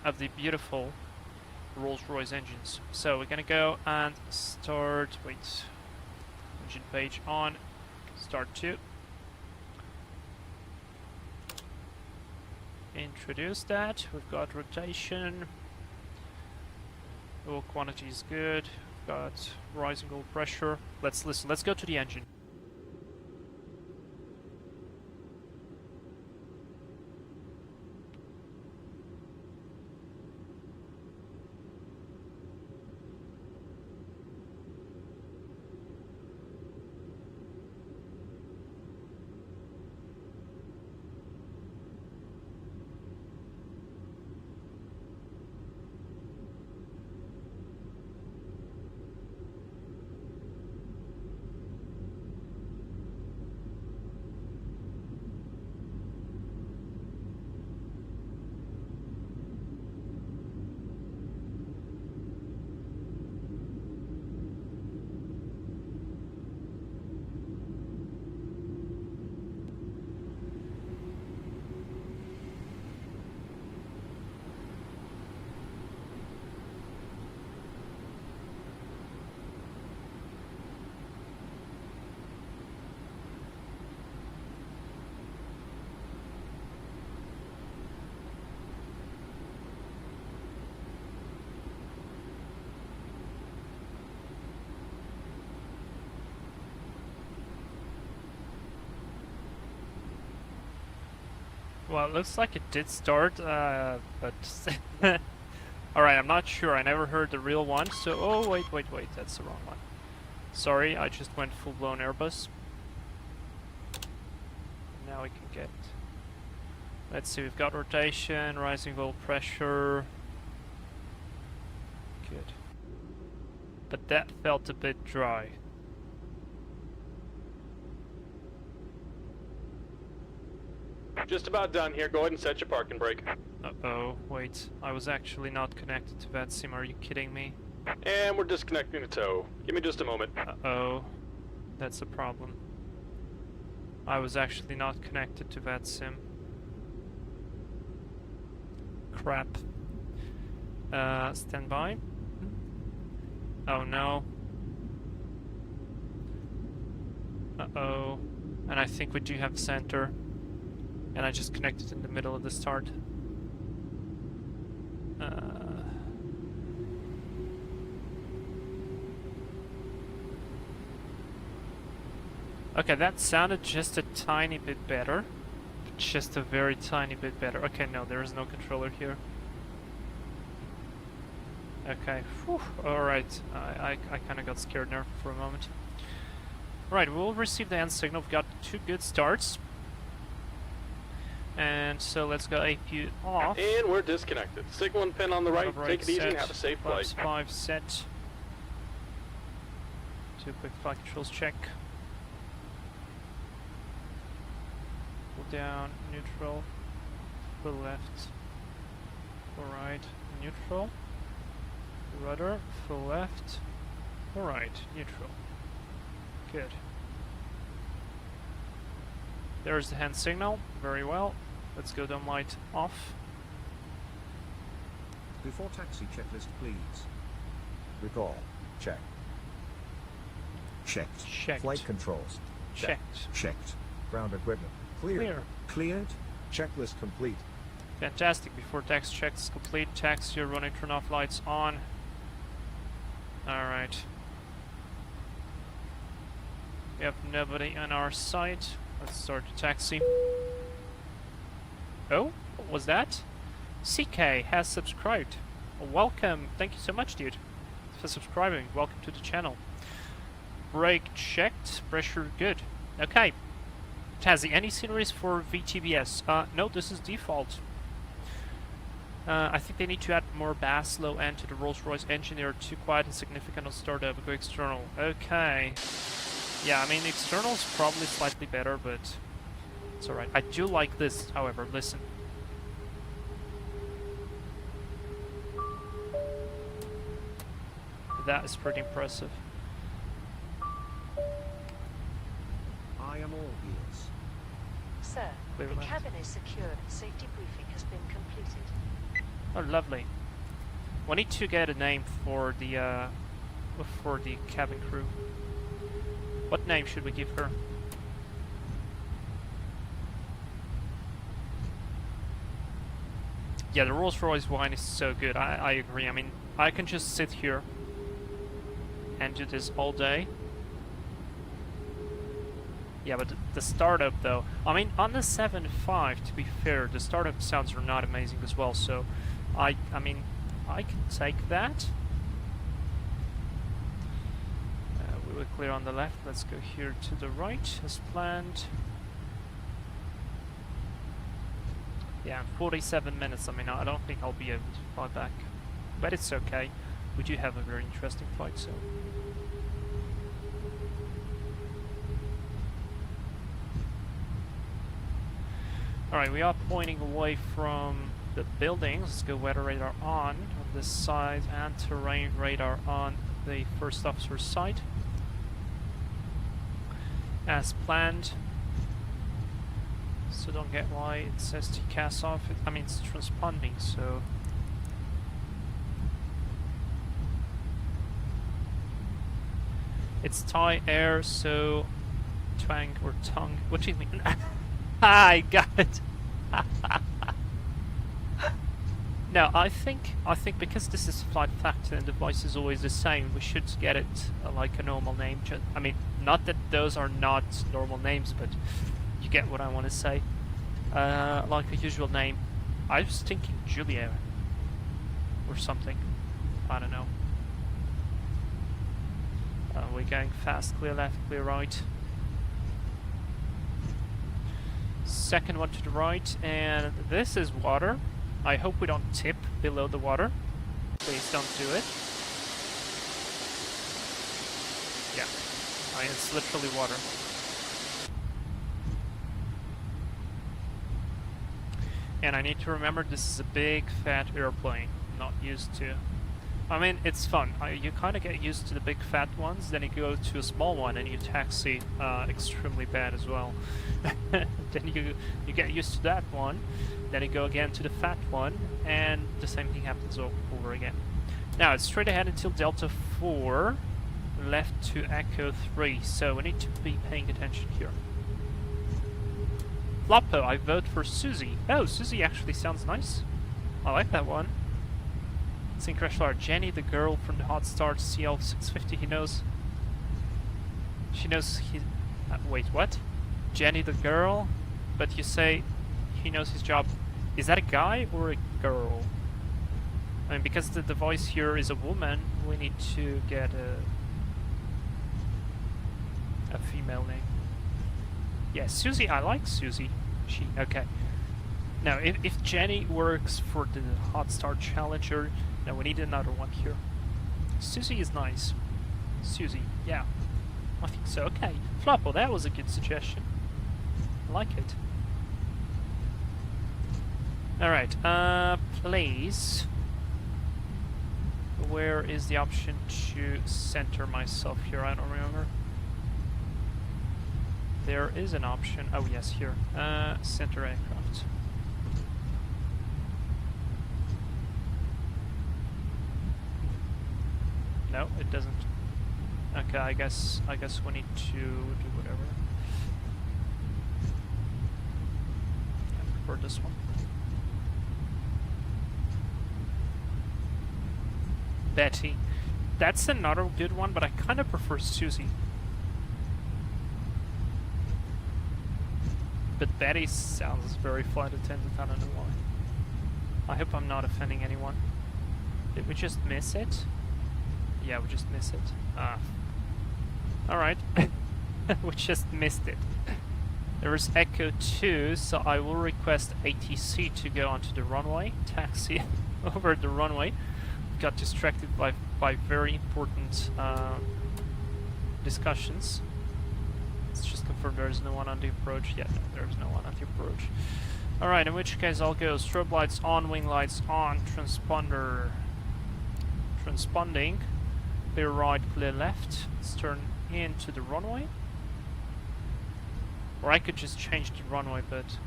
of the beautiful Rolls-Royce engines. So we're gonna go and start, wait, engine page on, start 2. Introduce that, we've got rotation, oil quantity is good, we've got rising oil pressure. Let's listen, let's go to the engine. Well, it looks like it did start, but... Alright, I'm not sure. I never heard the real one, so... Oh, wait, that's the wrong one. Sorry, I just went full-blown Airbus. Now we can get... Let's see, we've got rotation, rising oil pressure... Good. But that felt a bit dry. Just about done here. Go ahead and set your parking brake. Uh-oh, wait. I was actually not connected to that sim, are you kidding me? And we're disconnecting the tow. Give me just a moment. Uh-oh. That's a problem. I was actually not connected to that sim. Crap. Stand by. Oh no. Uh-oh. And I think we do have center. And I just connected in the middle of the start. Okay, that sounded just a tiny bit better. Just a very tiny bit better. Okay, no, there is no controller here. Okay. Alright. I kind of got scared there for a moment. Right, we'll receive the end signal. We've got 2 good starts. And so let's go APU off. And we're disconnected. Signal and pin on the right. Take it easy and set. have a safe flight. 5 set. 2 quick flight controls check. Pull down, neutral, full left, full right, neutral, rudder, full left, full right, neutral. Good. There's the hand signal, very well. Let's go down light off. Before taxi checklist, please. Recall. Check. Checked. Checked. Flight controls. Checked. Checked. Ground equipment. Clear. Clear. Cleared. Checklist complete. Fantastic. Before taxi checks complete, taxi, running turn off lights on. Alright. We have nobody on our side. Let's start the taxi. Oh, what was that? CK has subscribed. Welcome. Thank you so much, dude, for subscribing. Welcome to the channel. Brake checked. Pressure good. Okay. Tazzy, any sceneries for VTBS? No, this is default. I think they need to add more bass low end to the Rolls-Royce engine. They are too quiet and significant on startup. Go external. Okay. Yeah, I mean, external is probably slightly better, but it's alright. I do like this, however. Listen. That is pretty impressive. I am all ears. Sir, Clear the left. cabin is secured and safety briefing has been completed. Oh, lovely. We need to get a name for the cabin crew. What name should we give her? Yeah, the Rolls-Royce wine is so good. I agree. I mean, I can just sit here and do this all day. Yeah, but the startup though, I mean, on the 7.5, to be fair, the startup sounds are not amazing as well, so I mean, I can take that. We were clear on the left, let's go here to the right, as planned. Yeah, 47 minutes, I mean, I don't think I'll be able to fly back, but it's okay. We do have a very interesting flight, so... Alright, we are pointing away from the buildings. Let's go weather radar on this side and terrain radar on the first officer's side. As planned. So don't get why it says TCAS off. I mean, it's transponding, so... It's Thai Air, so... Twang or tongue. What do you mean? I got it. No, I think because this is Flightfactor and the voice is always the same, we should get it like a normal name. I mean, not that those are not normal names, but you get what I want to say. Like a usual name. I was thinking Julia or something. I don't know. We're going fast. Clear left, clear right. Second one to the right, and this is water. I hope we don't tip below the water. Please don't do it. Yeah, I mean, it's literally water. And I need to remember this is a big fat airplane, not used to. I mean, it's fun. You kind of get used to the big fat ones, then you go to a small one and you taxi extremely bad as well. Then you get used to that one, then you go again to the fat one, and the same thing happens over again. Now it's straight ahead until Delta 4, left to Echo 3, so we need to be paying attention here. Floppo, I vote for Susie. Oh, Susie actually sounds nice. I like that one. Sync Crash Lord, Jenny, the girl from the Hot Start CL650, he knows. She knows he. Wait, what? Jenny, the girl? But you say he knows his job. Is that a guy or a girl? I mean, because the voice here is a woman, we need to get a female name. Yeah, Susie. I like Susie. She. Okay. Now, if Jenny works for the Hot Star Challenger, now we need another one here. Susie is nice. Susie. Yeah. I think so. Okay. Floppo, that was a good suggestion. I like it. Alright, please. Where is the option to center myself here? I don't remember. There is an option. Oh, yes, here. Center aircraft. No, it doesn't. Okay, I guess we need to do whatever. I prefer this one. Betty. That's another good one, but I kind of prefer Susie. But Betty sounds very flight attendant, I don't know why. I hope I'm not offending anyone. Did we just miss it? Yeah, we just missed it. Ah. Alright. We just missed it. There is Echo 2, so I will request ATC to go onto the runway. Taxi over the runway. Got distracted by very important discussions. Let's just confirm there is no one on the approach. Yeah, no, there's no one on the approach. Alright, in which case I'll go strobe lights on, wing lights on, transponder transponding. Clear right, clear left. Let's turn into the runway. Or I could just change the runway, but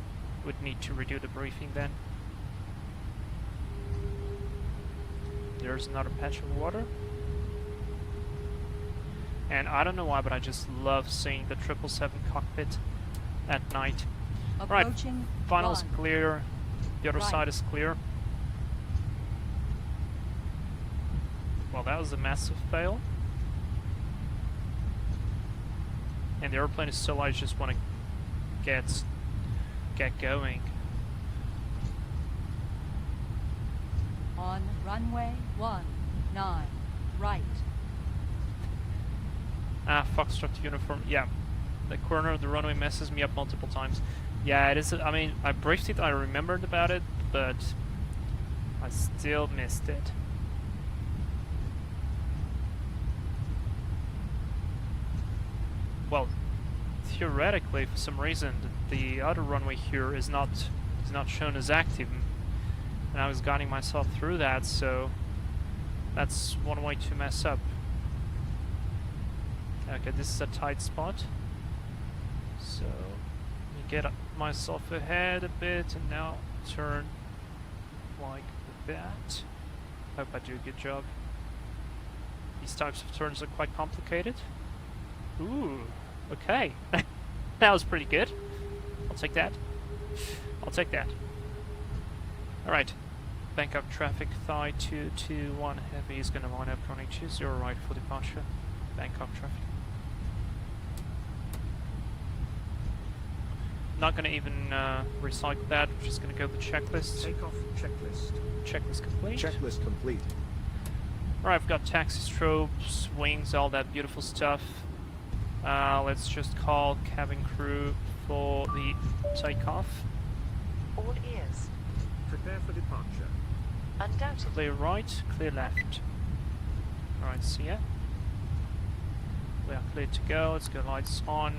would need to redo the briefing then. There's another patch of water. And I don't know why, but I just love seeing the 777 cockpit at night. Right, final's clear. The other side is clear. Well, that was a massive fail. And the airplane is so light, I just want to get going. On runway 19, right. Ah, Foxtrot uniform. Yeah, the corner of the runway messes me up multiple times. Yeah, it is. I mean, I briefed it, I remembered about it, but I still missed it. Well, theoretically, for some reason, the other runway here is not shown as active, and I was guiding myself through that, so that's one way to mess up. Okay, this is a tight spot, so let me get myself ahead a bit, and now turn like that. Hope I do a good job. These types of turns are quite complicated. Ooh, okay. That was pretty good. I'll take that. I'll take that. Alright. Bangkok traffic, Thai 221 heavy is gonna line up running 20 right for departure. Bangkok traffic. Not gonna even recycle that, we're just gonna go with the checklist. Takeoff checklist. Checklist complete. Checklist complete. Alright, I've got taxi strobes, wings, all that beautiful stuff. Let's just call cabin crew for the takeoff. All ears. Prepare for departure. Undoubtedly. Clear right, clear left. Alright, see ya. We are clear to go, let's go lights on.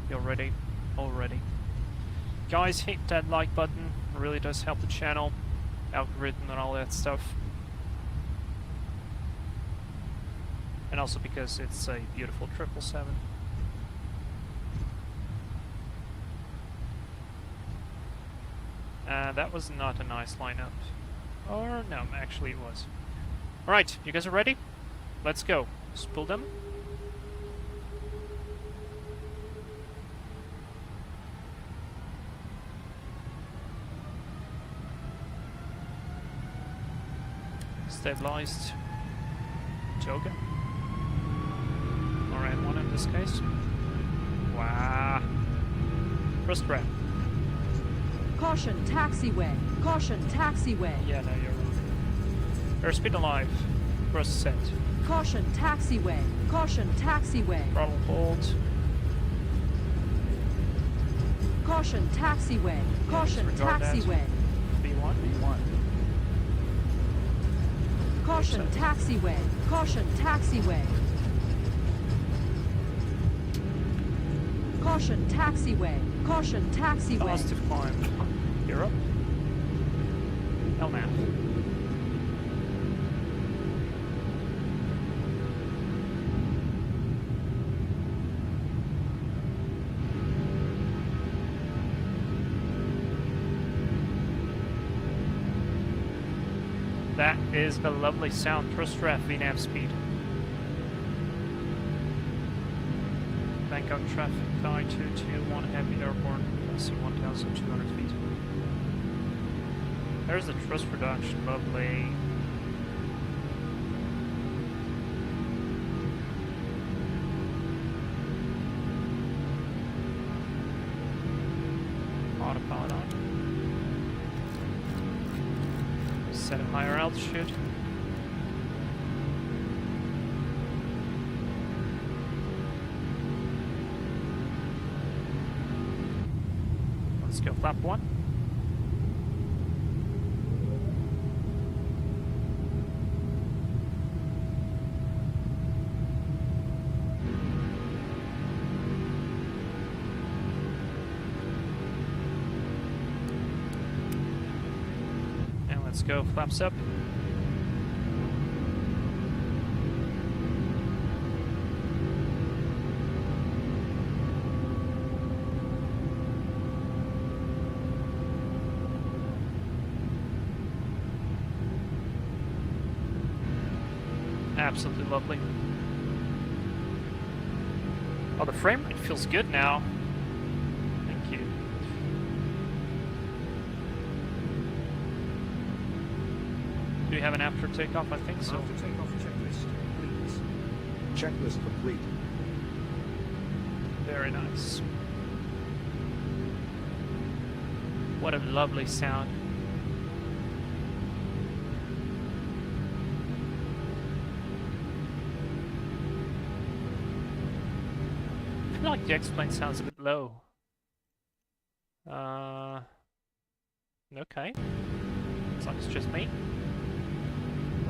You're ready, all ready. Guys, hit that like button, it really does help the channel, algorithm and all that stuff. And also because it's a beautiful 777. That was not a nice lineup. Or no, actually it was. Alright, you guys are ready? Let's go. Spool them. Stabilized. Toga. Alright, one in this case. Wow. First grab. Caution, taxiway. Caution, taxiway. Yeah, no, you're airspeed alive. Cross set. Caution, taxiway. Caution, taxiway. Throttle hold. Caution, taxiway. Caution, disregard that. taxiway. V1. Caution, taxiway. Caution, taxiway. Caution, taxiway. Caution, taxiway. Positive climb. Gear up. LNAV. That is a lovely sound. Thrust ref VNAV speed. Bangkok traffic, Thai 221 heavy airborne, passing 1,200 feet. There's the thrust reduction, lovely. Autopilot on. Set at higher altitude. Let's go flap 1. And let's go flaps up. Absolutely lovely. Oh, the frame rate feels good now. Thank you. Do you have an after takeoff? I think so. After takeoff checklist, please. Checklist complete. Very nice. What a lovely sound. I feel like the X-plane sounds a bit low. Okay. Looks like it's just me.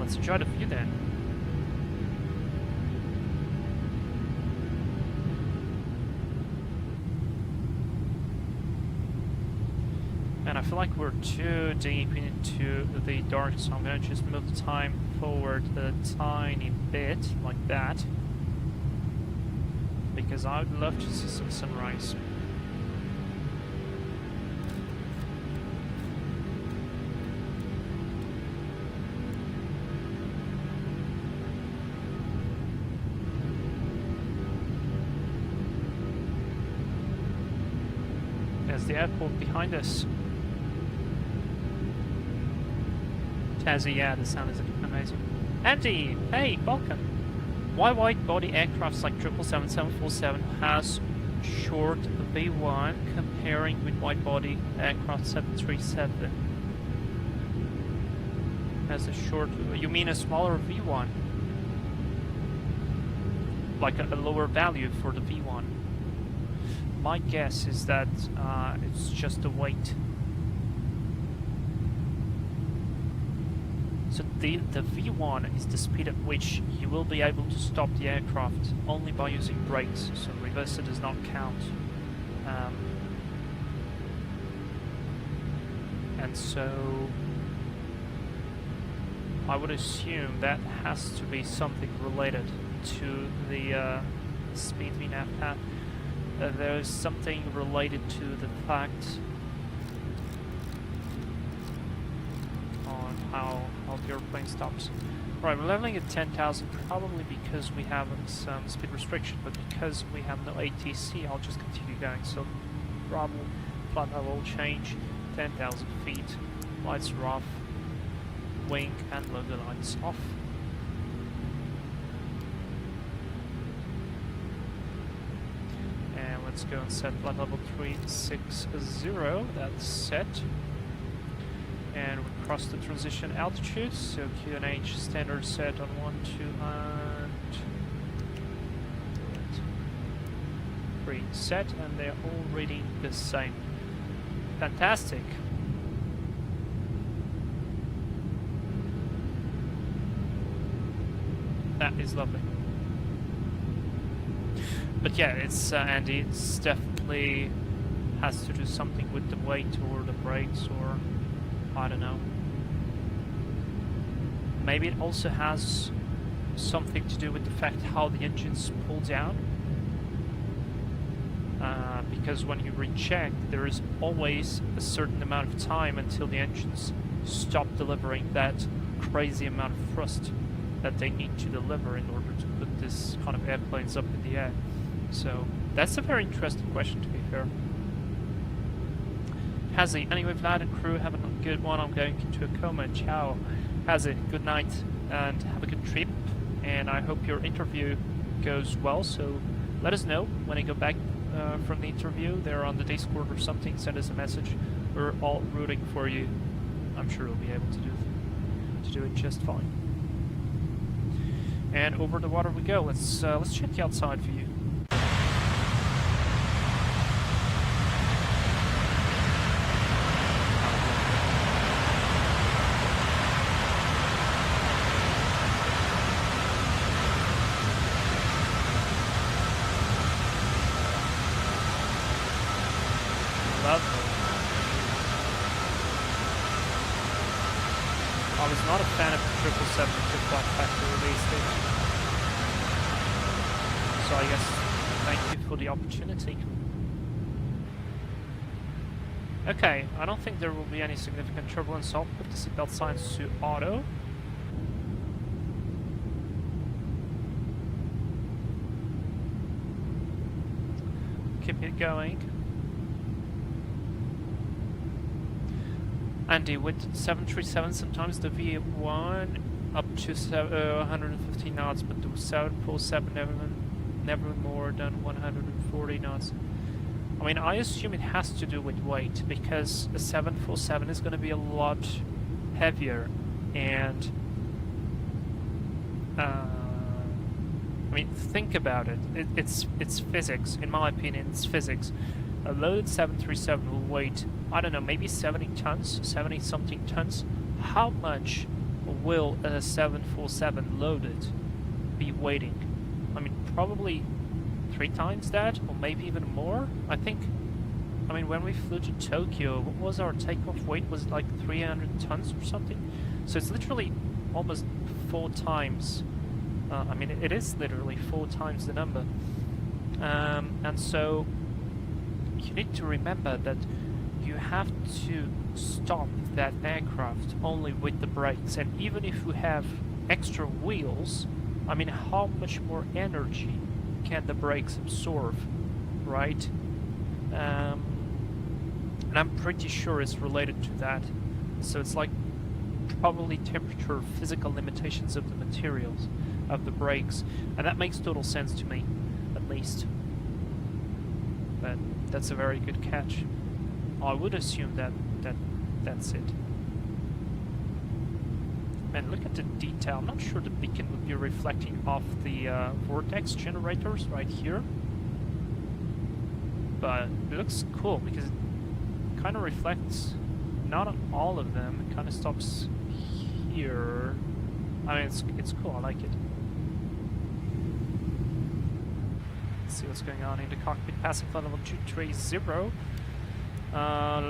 Let's enjoy the view then. And I feel like we're too deep into the dark, so I'm gonna just move the time forward a tiny bit, like that. Because I would love to see some sunrise. There's the airport behind us. Tazzy, yeah, the sound is amazing. Andy, hey, welcome. Why wide body aircrafts like 777, 747 has short V1 comparing with wide body aircraft 737? Has a short, you mean a smaller V1? Like a lower value for the V1? My guess is that it's just the weight. So the V1 is the speed at which you will be able to stop the aircraft only by using brakes, so reverser does not count. And so I would assume that has to be something related to the speed VNAV path. There is something related to the fact on how the airplane stops. Right, we're leveling at 10,000 probably because we have some speed restriction, but because we have no ATC, I'll just continue going. So throttle, flight level change, 10,000 feet, lights are off, wing and logo lights off. And let's go and set flight level 360, that's set. And we cross the transition altitude, so QNH standard set on 1, 2, and 3 set, and they're all reading the same. Fantastic. That is lovely. But yeah, it's Andy, it's definitely has to do something with the weight or the brakes, or I don't know. Maybe it also has something to do with the fact how the engines pull down. Because when you recheck, there is always a certain amount of time until the engines stop delivering that crazy amount of thrust that they need to deliver in order to put this kind of airplanes up in the air. So that's a very interesting question, to be fair. Hazy, anyway, Vlad and crew, have a good one. I'm going into a coma. Ciao. Hazy, good night and have a good trip. And I hope your interview goes well. So let us know when I go back from the interview. They're on the Discord or something. Send us a message. We're all rooting for you. I'm sure you'll be able to do it just fine. And over the water we go. Let's check the outside view. I was not a fan of the 777 Flightfactor release date. So I guess thank you for the opportunity. Okay, I don't think there will be any significant turbulence. I'll put the seatbelt signs to auto. Keep it going. Andy, with 737 sometimes the V1 up to 150 knots, but the 747 never more than 140 knots. I mean, I assume it has to do with weight, because a 747 is going to be a lot heavier, and I mean, think about it. It's physics, in my opinion. It's physics. A loaded 737 will weigh, I don't know, maybe 70 tons, 70 something tons. How much will a 747 loaded be weighing? I mean, probably 3 times that, or maybe even more. I mean, when we flew to Tokyo, what was our takeoff weight? Was it like 300 tons or something? So it's literally almost 4 times. I mean, it is literally 4 times the number. And so you need to remember that you have to stop that aircraft only with the brakes, and even if you have extra wheels, I mean, how much more energy can the brakes absorb, right? And I'm pretty sure it's related to that. So it's like probably temperature, physical limitations of the materials of the brakes, and that makes total sense to me, at least. But that's a very good catch. I would assume that's it. And look at the detail. I'm not sure the beacon would be reflecting off the vortex generators right here, but it looks cool because it kind of reflects not on all of them. It kind of stops here. I mean, it's cool. I like it. Let's see what's going on in the cockpit. Passing flight level 230.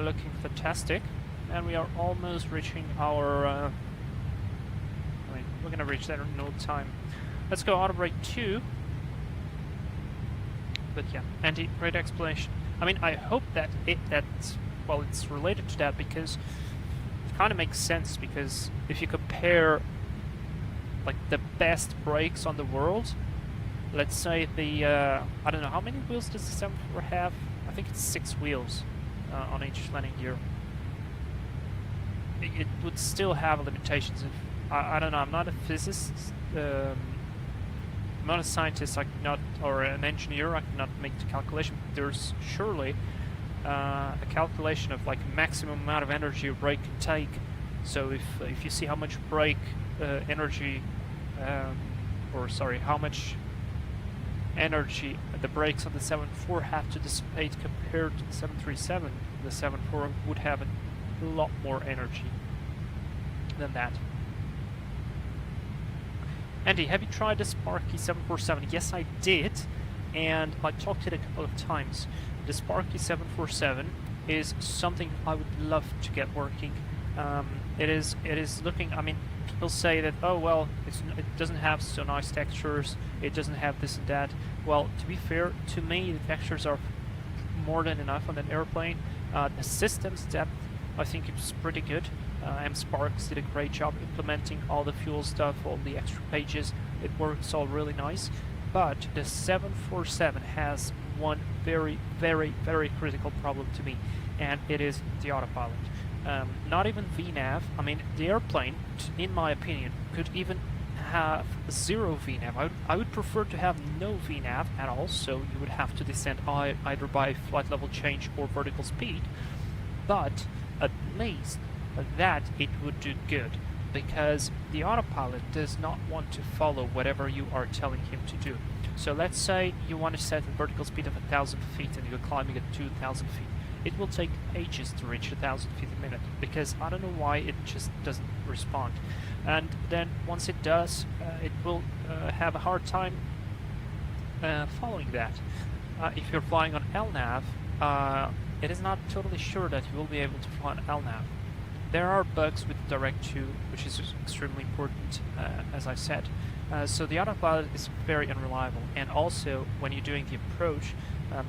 Looking fantastic, and we are almost reaching our. I mean, we're gonna reach that in no time. Let's go auto brake 2. But yeah, Andy, great explanation. I mean, I hope that well, it's related to that, because it kind of makes sense, because if you compare like the best brakes on the world, let's say the I don't know, how many wheels does the 74 have? I think it's 6 wheels on each landing gear. It would still have limitations. If I don't know, I'm not a physicist, I'm not a scientist, I cannot, or an engineer, I cannot make the calculation. There's surely a calculation of like maximum amount of energy a brake can take So if you see how much brake energy, or sorry, how much energy the brakes on the 747 have to dissipate compared to the 737, the 747 would have a lot more energy than that. Andy, have you tried the Sparky 747? Yes, I did, and I talked it a couple of times. The Sparky 747 is something I would love to get working. It is looking, I mean, people say that, oh well, it doesn't have so nice textures, it doesn't have this and that. Well, to be fair, to me the textures are more than enough on an airplane. The system's depth, I think it's pretty good. M-Sparks did a great job implementing all the fuel stuff, all the extra pages. It works all really nice. But the 747 has one very, very, very critical problem to me, and it is the autopilot. Not even VNAV. I mean, the airplane, in my opinion, could even have zero VNAV. I would prefer to have no VNAV at all, so you would have to descend either by flight level change or vertical speed. But at least that it would do good, because the autopilot does not want to follow whatever you are telling him to do. So let's say you want to set a vertical speed of 1,000 feet and you're climbing at 2,000 feet. It will take ages to reach 1,000 feet a minute, because I don't know why it just doesn't respond. And then once it does, it will have a hard time following that. If you're flying on LNAV, it is not totally sure that you will be able to fly on LNAV. There are bugs with Direct 2, which is extremely important, as I said. So the autopilot is very unreliable, and also when you're doing the approach,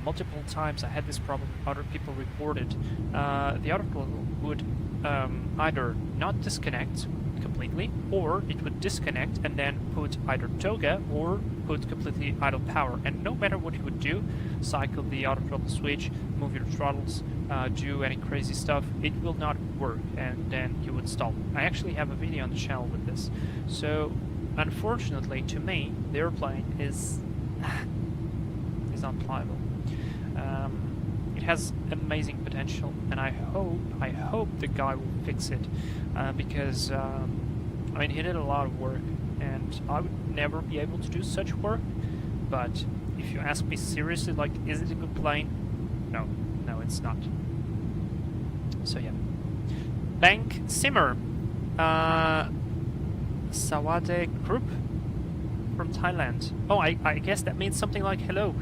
multiple times I had this problem, other people reported, the autopilot would either not disconnect completely, or it would disconnect and then put either toga or put completely idle power. And no matter what you would do, cycle the auto throttle switch, move your throttles, do any crazy stuff, it will not work, and then you would stall. I actually have a video on the channel with this. So unfortunately to me, the airplane is unflyable. It has amazing potential, and I hope the guy will fix it, because I mean, he did a lot of work, and I would never be able to do such work. But if you ask me seriously, like, is it a good plane? No, it's not. So yeah, Bank Simmer, Sawade Group from Thailand. Oh, I guess that means something like hello.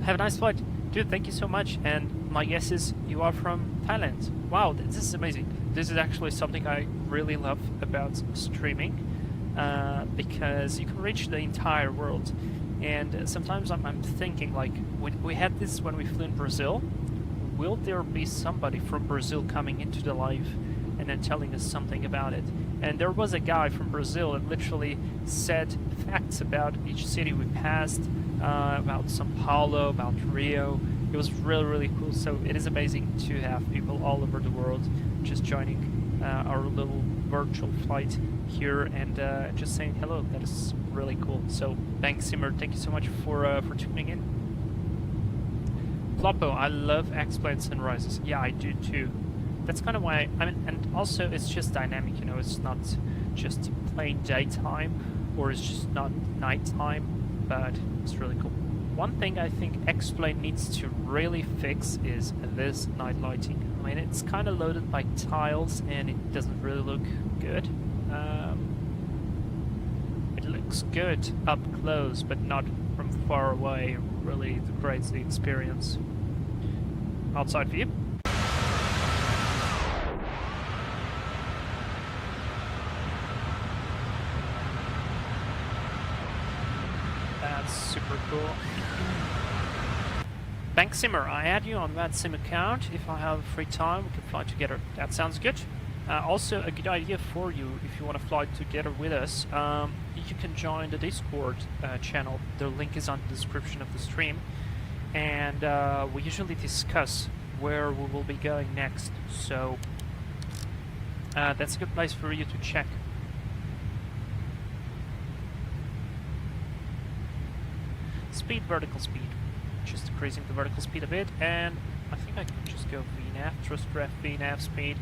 Have a nice flight. Dude, thank you so much. And my guess is you are from Thailand. Wow, this is amazing. This is actually something I really love about streaming, because you can reach the entire world. And sometimes I'm thinking, like, we had this when we flew in Brazil. Will there be somebody from Brazil coming into the live and then telling us something about it? And there was a guy from Brazil that literally said facts about each city we passed, about Sao Paulo, about Rio. It was really, really cool. So it is amazing to have people all over the world just joining our little virtual flight here and just saying hello. That is really cool. So Bank Simmer, thank you so much for tuning in. Floppo, I love X-plane sunrises. Yeah, I do too. That's kind of why I mean, and also it's just dynamic, you know, it's not just plain daytime, or it's just not nighttime, but it's really cool. One thing I think X-plane needs to really fix is this night lighting. I mean, it's kind of loaded by tiles and it doesn't really look good. It looks good up close, but not from far away. Really degrades the experience. Outside view. That's super cool. Bank Simmer, I add you on that Sim account. If I have free time, we can fly together. That sounds good. Also, a good idea for you, if you want to fly together with us, you can join the Discord channel. The link is on the description of the stream. And we usually discuss where we will be going next. So that's a good place for you to check. Speed, vertical speed. Just decreasing the vertical speed a bit, and I think I can just go VNAV, thrust ref, VNAV speed.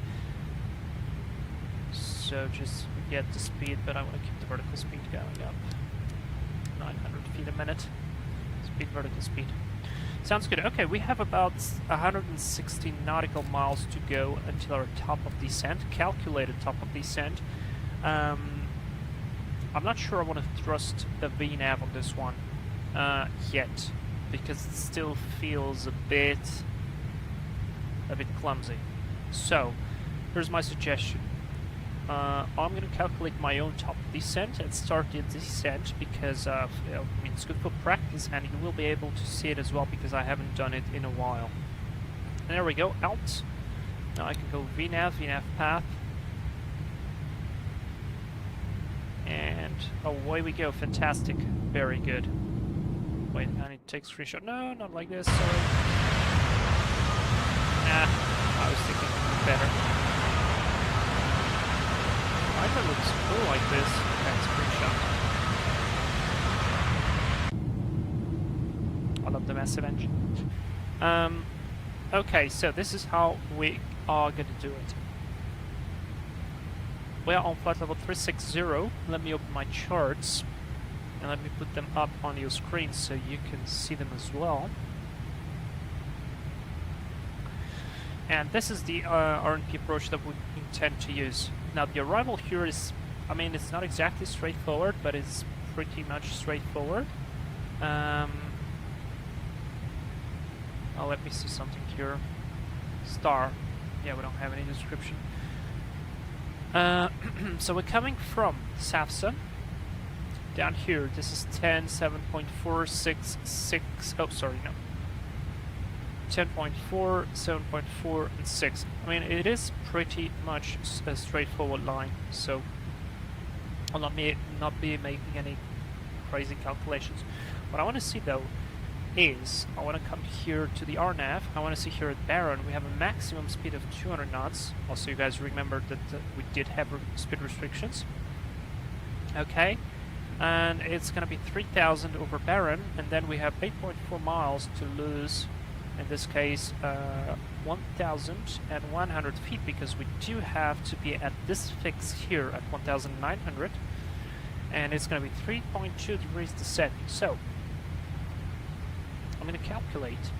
so just get the speed, but I want to keep the vertical speed going up. 900 feet a minute. Speed, vertical speed. Sounds good. Okay, we have about 160 nautical miles to go until our top of descent, calculated top of descent. I'm not sure I want to thrust the VNAV on this one yet, because it still feels a bit clumsy. So, here's my suggestion. I'm going to calculate my own top descent and start the descent because I mean, it's good for practice, and you will be able to see it as well because I haven't done it in a while. And there we go, out. Now I can go VNAV path. And away we go, fantastic, very good. Wait, I need to take a screenshot. No, not like this, sorry. Nah, I was thinking better. I think it looks cool like this. Okay, screenshot. I love the massive engine. Okay, so this is how we are going to do it. We are on flight level 360. Let me open my charts and let me put them up on your screen so you can see them as well. And this is the RNP approach that we intend to use. Now the arrival here is, I mean, it's not exactly straightforward, but it's pretty much straightforward. Oh, let me see something here. Star. Yeah, we don't have any description. So we're coming from SAFSA. Down here, this is 10.7.466. Oh, sorry, no. 10.4, 7.4, and 6. I mean, it is pretty much a straightforward line, so I'll not be making any crazy calculations. What I want to see, though, is I want to come here to the RNAV. I want to see here at Barron we have a maximum speed of 200 knots. Also, you guys remember that we did have speed restrictions. Okay, and it's going to be 3,000 over Barron, and then we have 8.4 miles to lose. In this case, 1,100 feet, because we do have to be at this fix here at 1,900, and it's going to be 3.2 degrees descent. So I'm going to calculate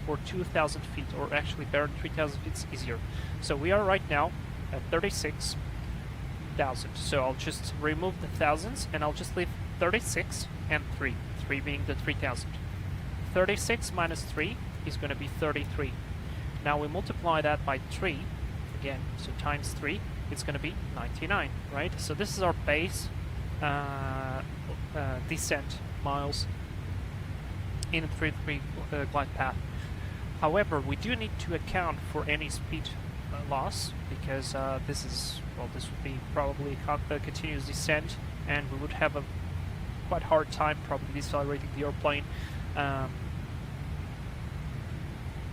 for 2,000 feet, or actually Barron 3,000 feet is easier. So we are right now at 36,000. So I'll just remove the thousands and I'll just leave 36 and 3. 3 being the 3,000. 36 minus 3 is going to be 33. Now we multiply that by 3 again, so times 3, it's going to be 99, right? So this is our base descent miles in a 3-3 glide path. However, we do need to account for any speed loss, because this would be probably a continuous descent, and we would have a quite hard time probably decelerating the airplane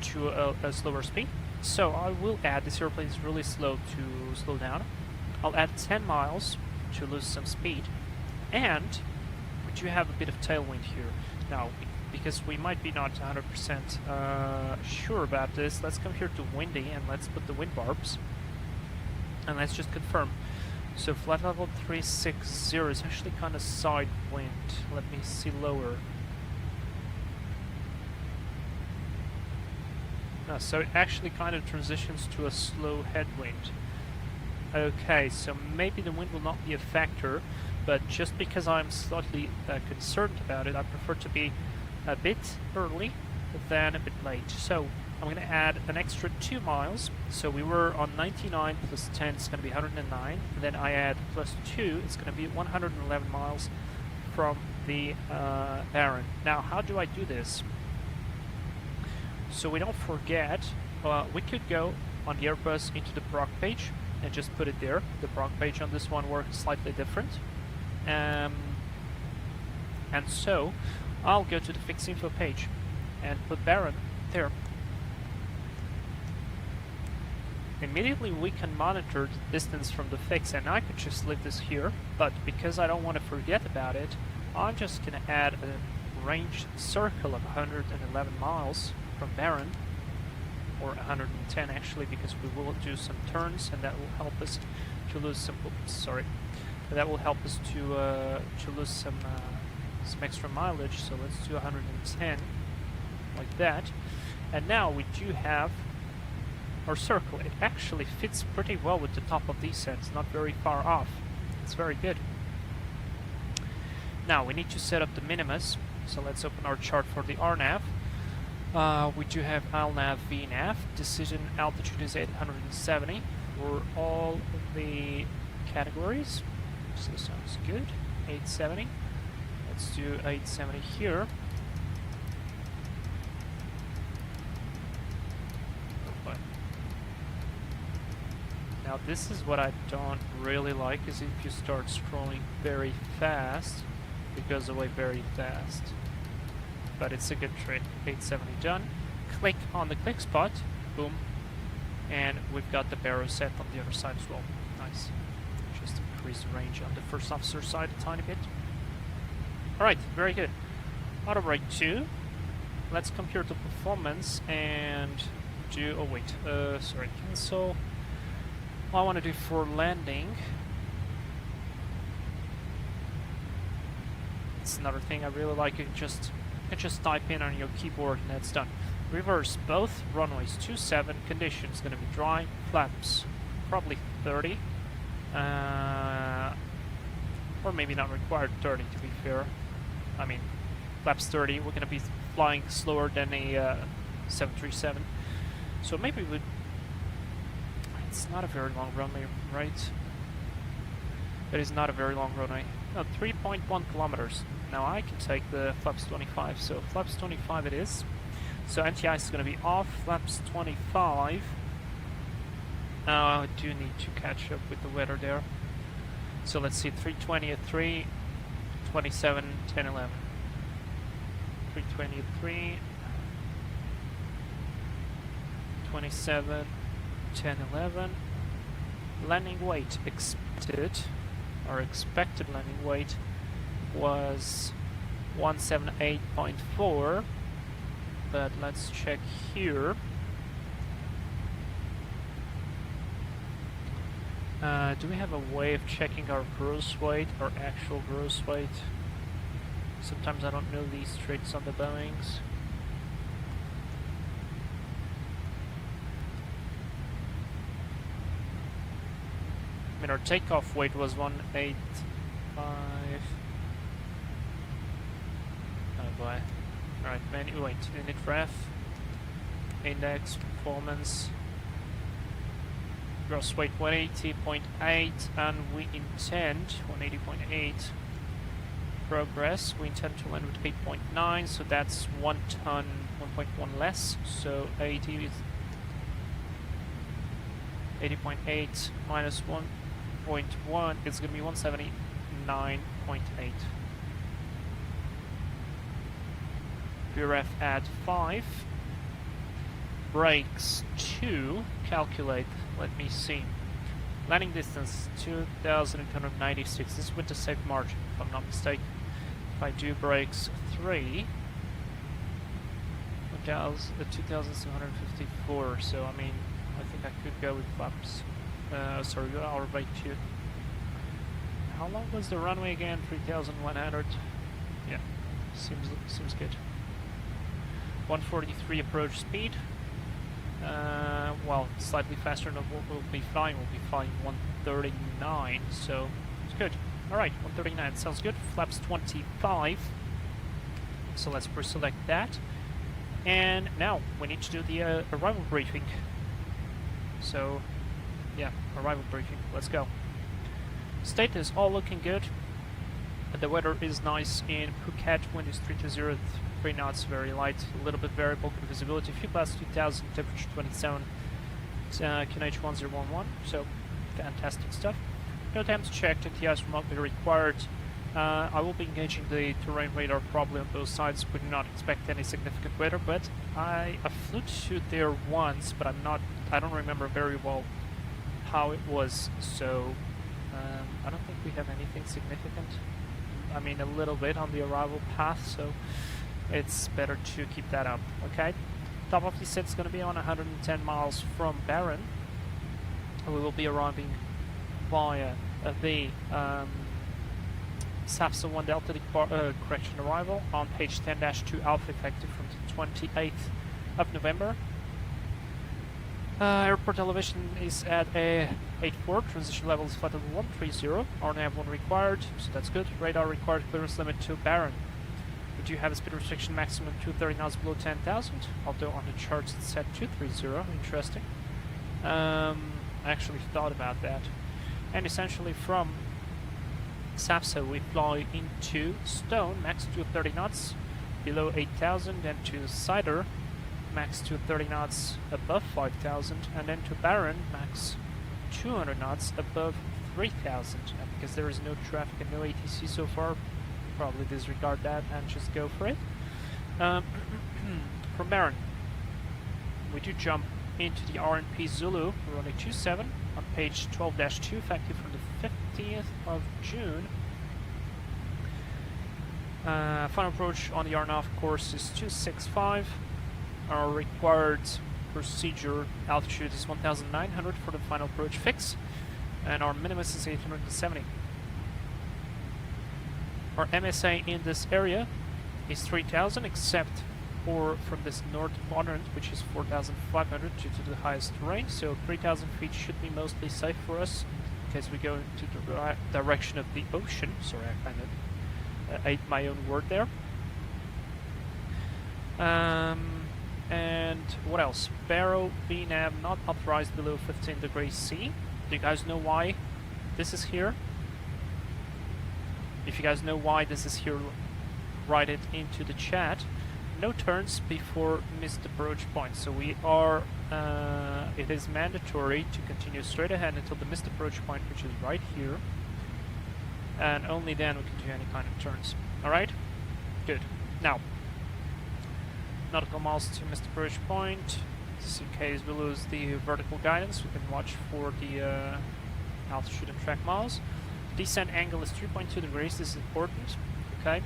to a slower speed. So I will add, this airplane is really slow to slow down. I'll add 10 miles to lose some speed, and we do have a bit of tailwind here. Now, because we might be not 100% sure about this, let's come here to windy and let's put the wind barbs and let's just confirm. So flight level 360 is actually kind of side wind. Let me see lower. So it actually kind of transitions to a slow headwind. Okay, so maybe the wind will not be a factor, but just because I'm slightly concerned about it, I prefer to be a bit early than a bit late. So I'm going to add an extra 2 miles. So we were on 99 plus 10, it's going to be 109. And then I add plus 2, it's going to be 111 miles from the Barron. Now, how do I do this? So we don't forget, we could go on the Airbus into the proc page and just put it there. The proc page on this one works slightly different. And so I'll go to the fixed info page and put Barron there. Immediately we can monitor the distance from the fix, and I could just leave this here, but because I don't want to forget about it, I'm just going to add a range circle of 111 miles from Barron, or 110 actually, because we will do some turns, and that will help us to lose some. Oops, sorry, that will help us to lose some extra mileage. So let's do 110 like that. And now we do have our circle. It actually fits pretty well with the top of descent. It's not very far off. It's very good. Now we need to set up the minimus. So let's open our chart for the RNAV. We do have LNAV, VNAV. Decision altitude is 870 for all of the categories. So sounds good. 870. Let's do 870 here. Now this is what I don't really like, is if you start scrolling very fast, it goes away very fast. But it's a good trick. 870 done. Click on the click spot, boom, and we've got the barrow set on the other side as well. Nice. Just increase the range on the first officer side a tiny bit. Alright, very good. Auto brake 2. Let's compare the performance and do, oh wait, sorry, cancel. What I want to do for landing, it's another thing I really like. You can just type in on your keyboard and that's done. Reverse both runways 27. Conditions going to be dry. Flaps probably 30, or maybe not required 30 to be fair. I mean, flaps 30. We're going to be flying slower than a 737, so maybe we would. It's not a very long runway, right? It is not a very long runway. No, 3.1 kilometers. Now I can take the flaps 25, so flaps 25 it is. So anti-ice is going to be off, flaps 25. Now I do need to catch up with the weather there. So let's see, 320 at 3, 27, 10, 11. 320 at 3, 27, 10, 11. Landing weight expected, our expected landing weight was 178.4, but let's check here. Do we have a way of checking our gross weight, our actual gross weight? Sometimes I don't know these tricks on the Boeings. I mean, our takeoff weight was 185. Oh boy. Alright, menu weight, init ref, index, performance, gross weight 180.8, and we intend 180.8. Progress, we intend to land with 8.9, so that's 1 ton, 1.1 less, so 80 is 80.8 minus 1.1, it's going to be 179.8. VRF at 5. Brakes 2. Calculate. Let me see. Landing distance 2,896. This is with the safe margin, if I'm not mistaken. If I do brakes 3, 2,754. So I mean, I think I could go with flaps. Sorry, our brake 2. How long was the runway again? 3,100. Yeah, seems good. 143 approach speed. Well, slightly faster than what we'll be flying. We'll be flying 139, so it's good. Alright, 139 sounds good. Flaps 25. So let's pre-select that. And now we need to do the arrival briefing. So, yeah, arrival briefing. Let's go. State is all looking good. The weather is nice in Phuket. Wind is 3 to 0, 3 knots, very light, a little bit variable. Good visibility. Fuel class 2000, temperature 27, QNH 1011. So fantastic stuff. No temps checked. NTIs will not be required. I will be engaging the terrain radar probably on both sides. We do not expect any significant weather, but I flew to there once, but I don't remember very well how it was. So I don't think we have anything significant. I mean, a little bit on the arrival path, so it's better to keep that up, okay? Top of the set is going to be on 110 miles from Barron. We will be arriving via the SAFSA 1 Delta correction arrival on page 10-2 Alpha effective from the 28th of November. Airport elevation is at a 84, transition level is flat at 130, RNAV 1 required, so that's good. Radar required, clearance limit to Barron. We do have a speed restriction maximum 230 knots below 10,000, although on the charts it's set 230, interesting. I actually thought about that. And essentially from SAFSA we fly into Stone, max 230 knots below 8,000, and to Cider, max 230 knots above 5,000, and then to Barron, max 200 knots above 3,000. And because there is no traffic and no ATC so far, probably disregard that and just go for it. From Barron, we do jump into the RNP Zulu, runway 27 on page 12-2, effective from the 15th of June. Final approach on the RNAV course is 265. Our required procedure altitude is 1,900 for the final approach fix, and our minimus is 870. Our MSA in this area is 3,000, except for from this north quadrant, which is 4,500 due to the highest terrain, so 3,000 feet should be mostly safe for us in case we go into the direction of the ocean. Sorry, I kind of ate my own word there. And what else? Barrow VNAV not authorized below 15 degrees C. Do you guys know why this is here? If you guys know why this is here, write it into the chat. No turns before missed approach point. So we are, it is mandatory to continue straight ahead until the missed approach point, which is right here. And only then we can do any kind of turns. Alright? Good. Now, nautical miles to missed approach point. Just in case we lose the vertical guidance, we can watch for the altitude and track miles. Descent angle is 3.2 degrees. This is important. Okay.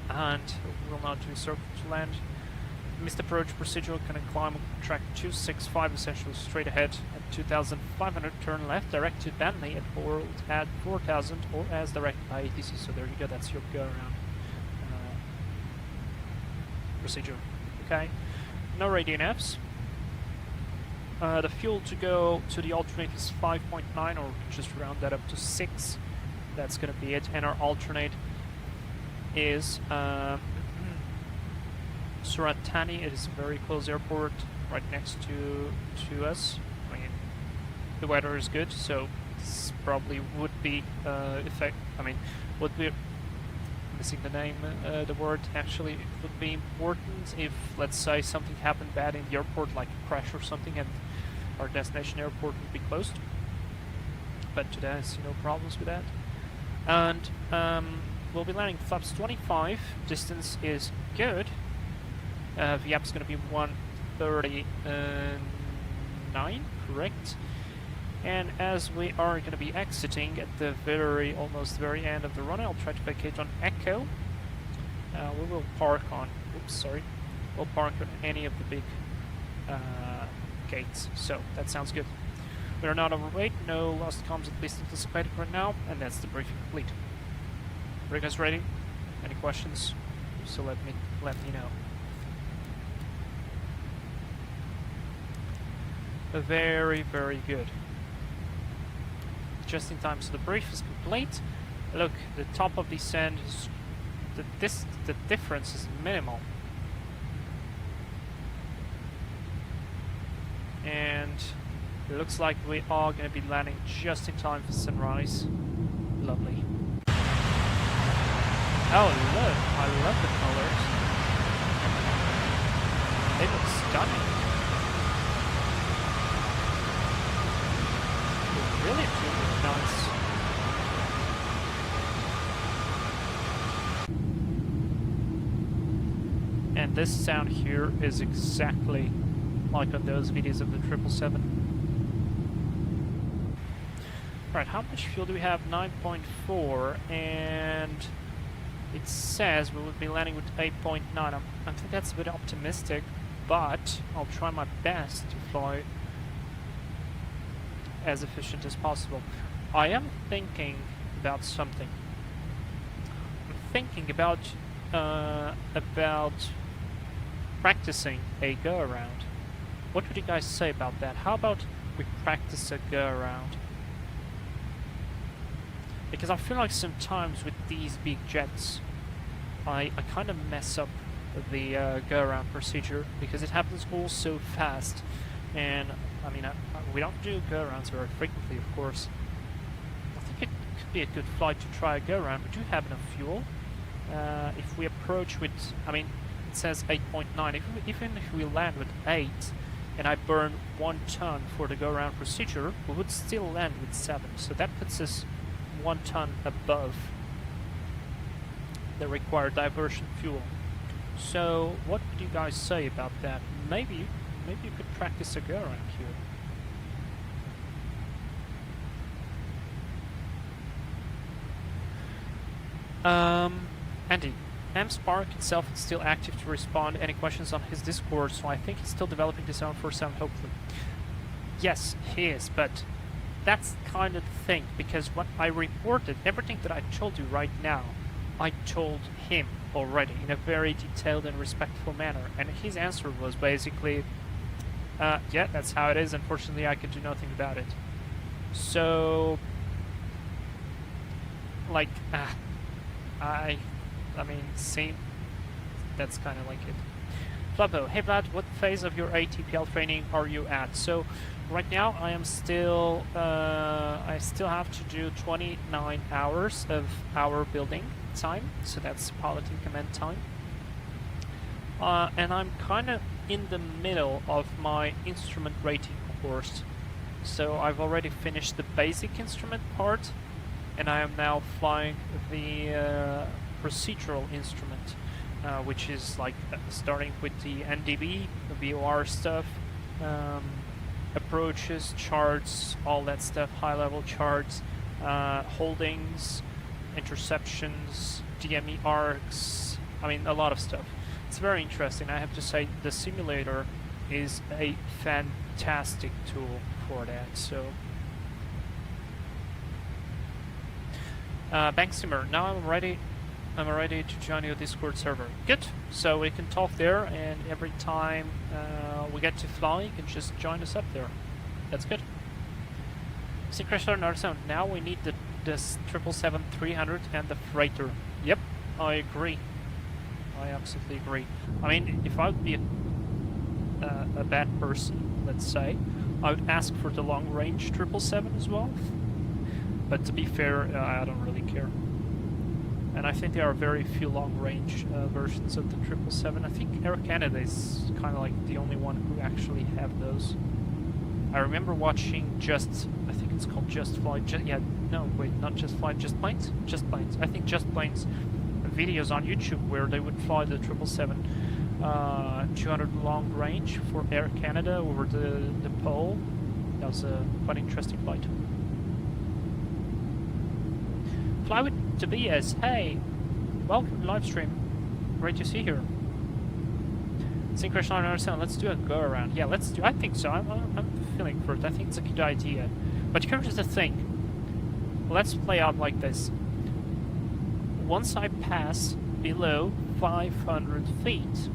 And we will now do circle to land. Missed approach procedure can climb track 265, essentially straight ahead at 2,500. Turn left, direct to Bentley at 4,000, or as directed by ATC. So there you go. That's your go around procedure. Okay. No radiant Fs. The fuel to go to the alternate is 5.9, or just round that up to 6. That's going to be it. And our alternate is Suratani. It is a very close airport, right next to us. I mean, the weather is good, so this probably would be would be missing the name, the word. Actually, it would be important if, let's say, something happened bad in the airport, like a crash or something, and our destination airport would be closed. But today I see no problems with that. And we'll be landing flaps 25. Distance is good. VAP is going to be 139, correct? And as we are going to be exiting at the almost very end of the run, I'll try to vacate on Echo. We will park on, we'll park on any of the big gates. So that sounds good. We are not overweight, no lost comms at least anticipated right now, and that's the briefing complete. Are you guys ready? Any questions? So let me know. Very, very good. Just in time, so the brief is complete. Look, the top of the sand is the difference is minimal. And it looks like we are going to be landing just in time for sunrise. Lovely. Oh look, I love the colors. They look stunning. Really, really nice. And this sound here is exactly like on those videos of the 777. Right, how much fuel do we have? 9.4, and it says we would be landing with 8.9. I think that's a bit optimistic. but I'll try my best to fly as efficient as possible. I am thinking about something. I'm thinking about practicing a go-around. What would you guys say about that? How about we practice a go-around? Because I feel like sometimes with these big jets, I kind of mess up the go-around procedure because it happens all so fast. And I mean, we don't do go-arounds very frequently, of course. I think it could be a good flight to try a go-around. We do have enough fuel. If we approach with, I mean, it says 8.9. Even if we land with 8, and I burn 1 ton for the go-around procedure, we would still land with 7. So that puts us 1 ton above the required diversion fuel. So what would you guys say about that? Maybe you could practice a go-around here. Andy, Spark itself is still active to respond any questions on his Discord, so I think he's still developing the 747, hopefully. Yes, he is, but that's kind of the thing, because what I reported, everything that I told you right now, I told him already in a very detailed and respectful manner, and his answer was basically, yeah, that's how it is, unfortunately I could do nothing about it. So, like, I mean, see, that's kind of like it. Flubbo, hey Vlad, what phase of your ATPL training are you at? So, right now I am still, I still have to do 29 hours of hour building time, so that's piloting command time. And I'm kind of in the middle of my instrument rating course. So I've already finished the basic instrument part, and I am now flying the procedural instrument, which is like starting with the NDB, the VOR stuff, approaches, charts, all that stuff, high-level charts, holdings, interceptions, DME arcs, I mean a lot of stuff. It's very interesting. I have to say the simulator is a fantastic tool for that. So Banksimmer, now I'm ready to join your Discord server. Good, so we can talk there, and every time we get to fly, you can just join us up there. That's good. Synchro now we need the 777-300 and the freighter. Yep, I agree. I absolutely agree. I mean, if I would be a bad person, let's say, I would ask for the long-range 777 as well. But to be fair, I don't really care. And I think there are very few long-range versions of the 777. I think Air Canada is kind of like the only one who actually have those. I remember watching I think it's called Just Flight. Not Just Flight, Just Planes? Just Planes. I think Just Planes videos on YouTube where they would fly the 777 200 long range for Air Canada over the pole. That was a quite interesting flight. Fly with Tobias, hey! Welcome to live stream. Great to see you here. Synchro 907, let's do a go around. Yeah, let's do. I think so. I'm feeling for it. I think it's a good idea. But here's the thing. Let's play out like this. Once I pass below 500 feet,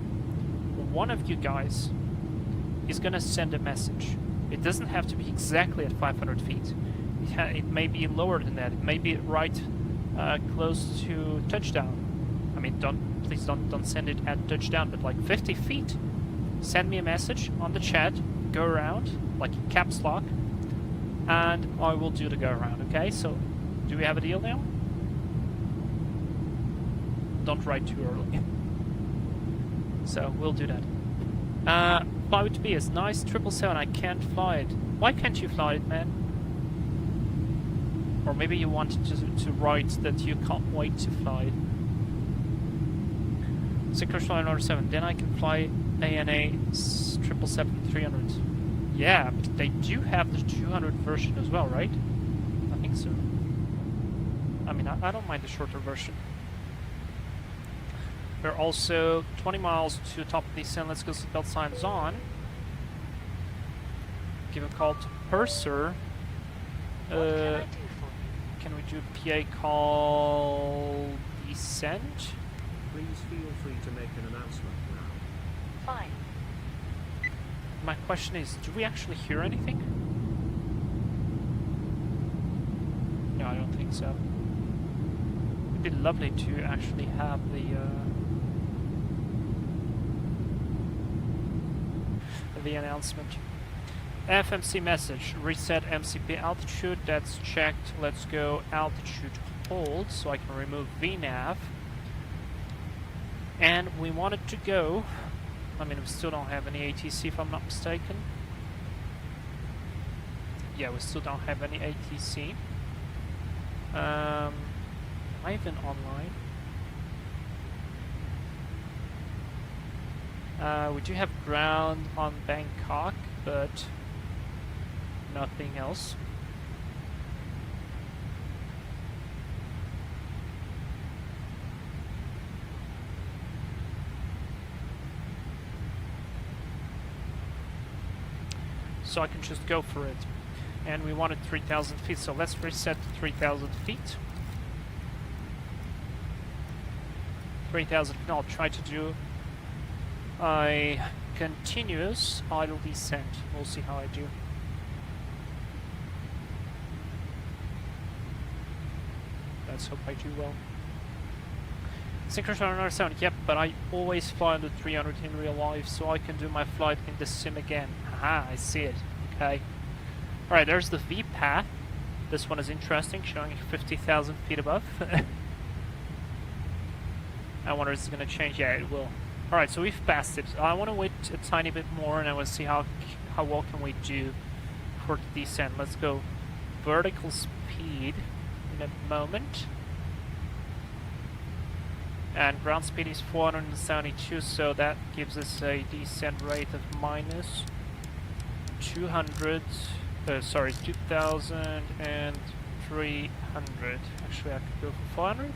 one of you guys is gonna send a message. It doesn't have to be exactly at 500 feet. It may be lower than that. It may be right close to touchdown. I mean, please don't send it at touchdown, but like 50 feet. Send me a message on the chat, go around, like caps lock, and I will do the go around, okay? So, do we have a deal now? Don't write too early. So, we'll do that. Fly with Tobias, nice 777, I can't fly it. Why can't you fly it, man? Or maybe you wanted to write that you can't wait to fly it. Synchro 7, then I can fly ANA 777-300. Yeah, but they do have the 200 version as well, right? I think so. I mean, I don't mind the shorter version. We're also 20 miles to top of the descent. Let's go seatbelt signs on. Give a call to Purser. What can I do for you? Can we do PA call descent? Please feel free to make an announcement now. Fine. My question is, do we actually hear anything? No, I don't think so. It'd be lovely to actually have the announcement. FMC message, reset MCP altitude, that's checked. Let's go altitude hold so I can remove VNAV. And we wanted to go, I mean, we still don't have any ATC if I'm not mistaken. Yeah, we still don't have any ATC. Am I even online? We do have ground on Bangkok, but nothing else. So I can just go for it. And we wanted 3,000 feet, so let's reset to 3,000 feet. 3,000, I'll try to do a continuous idle descent. We'll see how I do. Let's hope I do well. Synchronous runner sound, yep, but I always fly under 300 in real life, so I can do my flight in the sim again. Aha, I see it. Okay. Alright, there's the V path. This one is interesting, showing 50,000 feet above. I wonder if it's going to change. Yeah, it will. Alright, so we've passed it. I want to wait a tiny bit more and I want to see how well can we do for the descent. Let's go vertical speed in a moment. And ground speed is 472, so that gives us a descent rate of minus 200, sorry, 2,300. Actually, I could go for 400.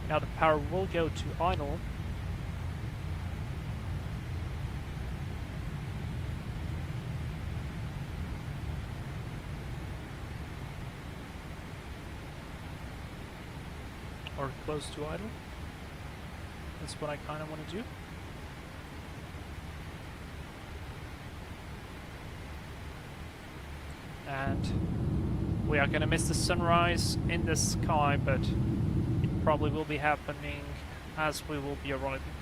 Now the power will go to idle. Or close to idle. That's what I kind of want to do. And we are going to miss the sunrise in the sky, but it probably will be happening as we will be arriving.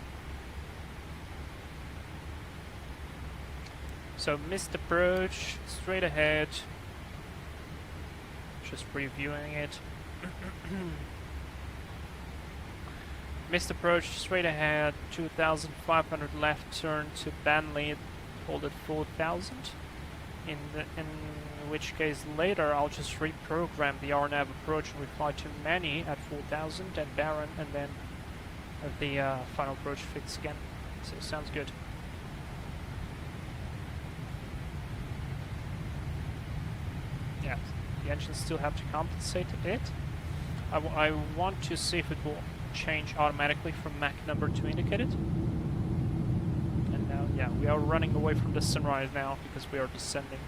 So missed approach, straight ahead. Just previewing it. Missed approach, straight ahead, 2,500 left, turn to Banley, hold at 4,000. In which case later I'll just reprogram the RNAV approach and we fly to Manny at 4,000 and Barron, and then the final approach fix again. So sounds good. Yeah, the engines still have to compensate a bit. I want to see if it will change automatically from Mach number to indicated. And now, yeah, we are running away from the sunrise now because we are descending.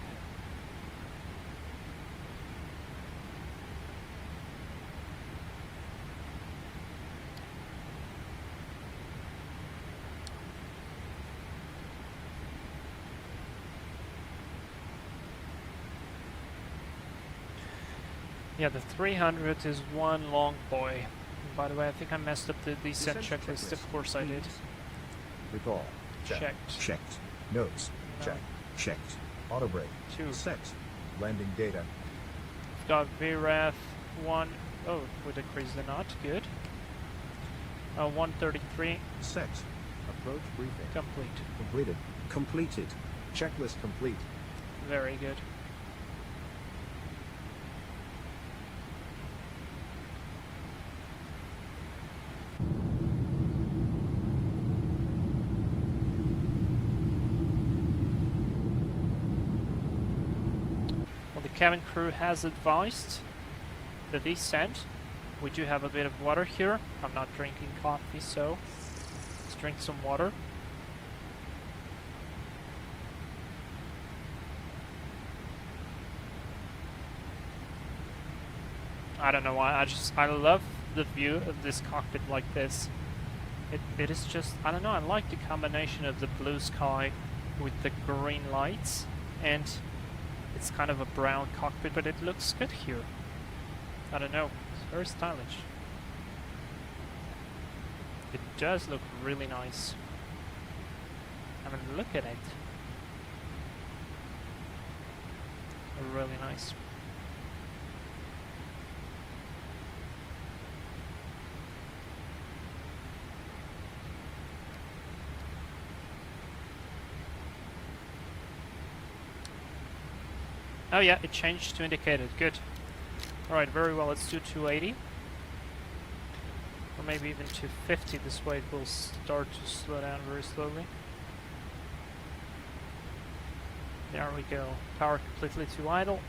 Yeah, the 300 is one long boy. By the way, I think I messed up the descent checklist. Of course I did. Recall. Check. Checked. Checked. Notes. No. Check. Checked. Auto brake. 2. Set. Landing data. We've got VRAF 1. Oh, we decreased the knot. Good. 133. Set. Approach briefing. Complete. Completed. Completed. Checklist complete. Very good. Cabin crew has advised the descent. We do have a bit of water here. I'm not drinking coffee, so drink some water. I don't know why, I love the view of this cockpit like this. It is just, I don't know, I like the combination of the blue sky with the green lights, and it's kind of a brown cockpit, but it looks good here. I don't know, it's very stylish. It does look really nice. I mean, look at it. Really nice. Oh yeah, it changed to indicated. Good. Alright, very well. Let's do 280. Or maybe even 250. This way it will start to slow down very slowly. There we go. Power completely to idle.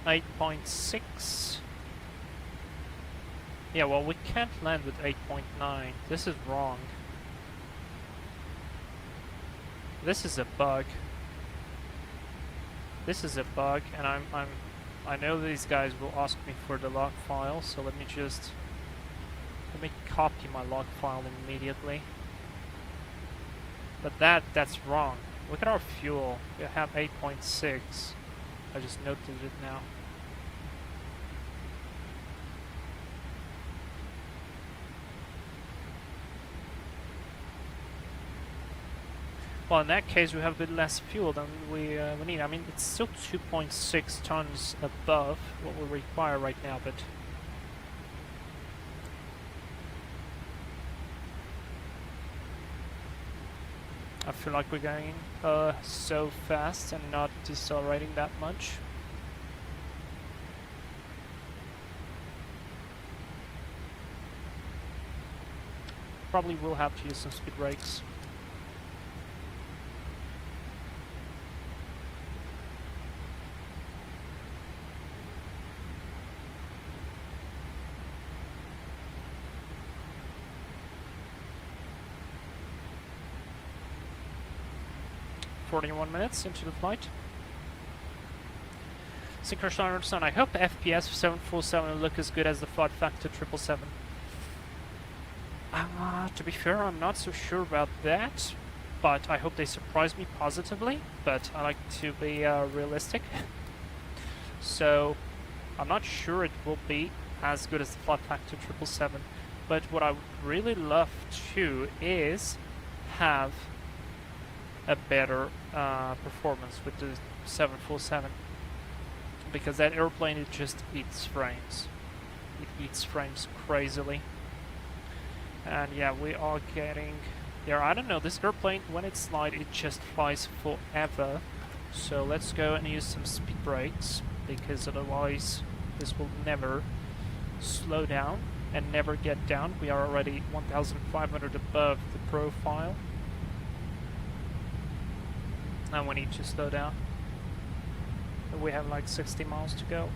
.6. Yeah, well, we can't land with 8.9. This is wrong. This is a bug. This is a bug, and I know these guys will ask me for the log file, so let me copy my log file immediately. But that's wrong. Look at our fuel. We have 8.6. I just noted it now. Well, in that case, we have a bit less fuel than we need. I mean, it's still 2.6 tons above what we require right now, but I feel like we're going so fast and not decelerating that much. Probably will have to use some speed brakes. .41 minutes into the flight. Synchronous on. I hope FPS for 747 will look as good as the Flightfactor 777. To be fair, I'm not so sure about that, but I hope they surprise me positively. But I like to be realistic. So I'm not sure it will be as good as the Flightfactor 777. But what I would really love to is have a better performance with the 747, because that airplane, it just eats frames. It eats frames crazily. And yeah, we are getting there. I don't know, this airplane, when it slides, it just flies forever. So let's go and use some speed brakes, because otherwise this will never slow down and never get down. We are already 1,500 above the profile. And we need to slow down. We have like 60 miles to go.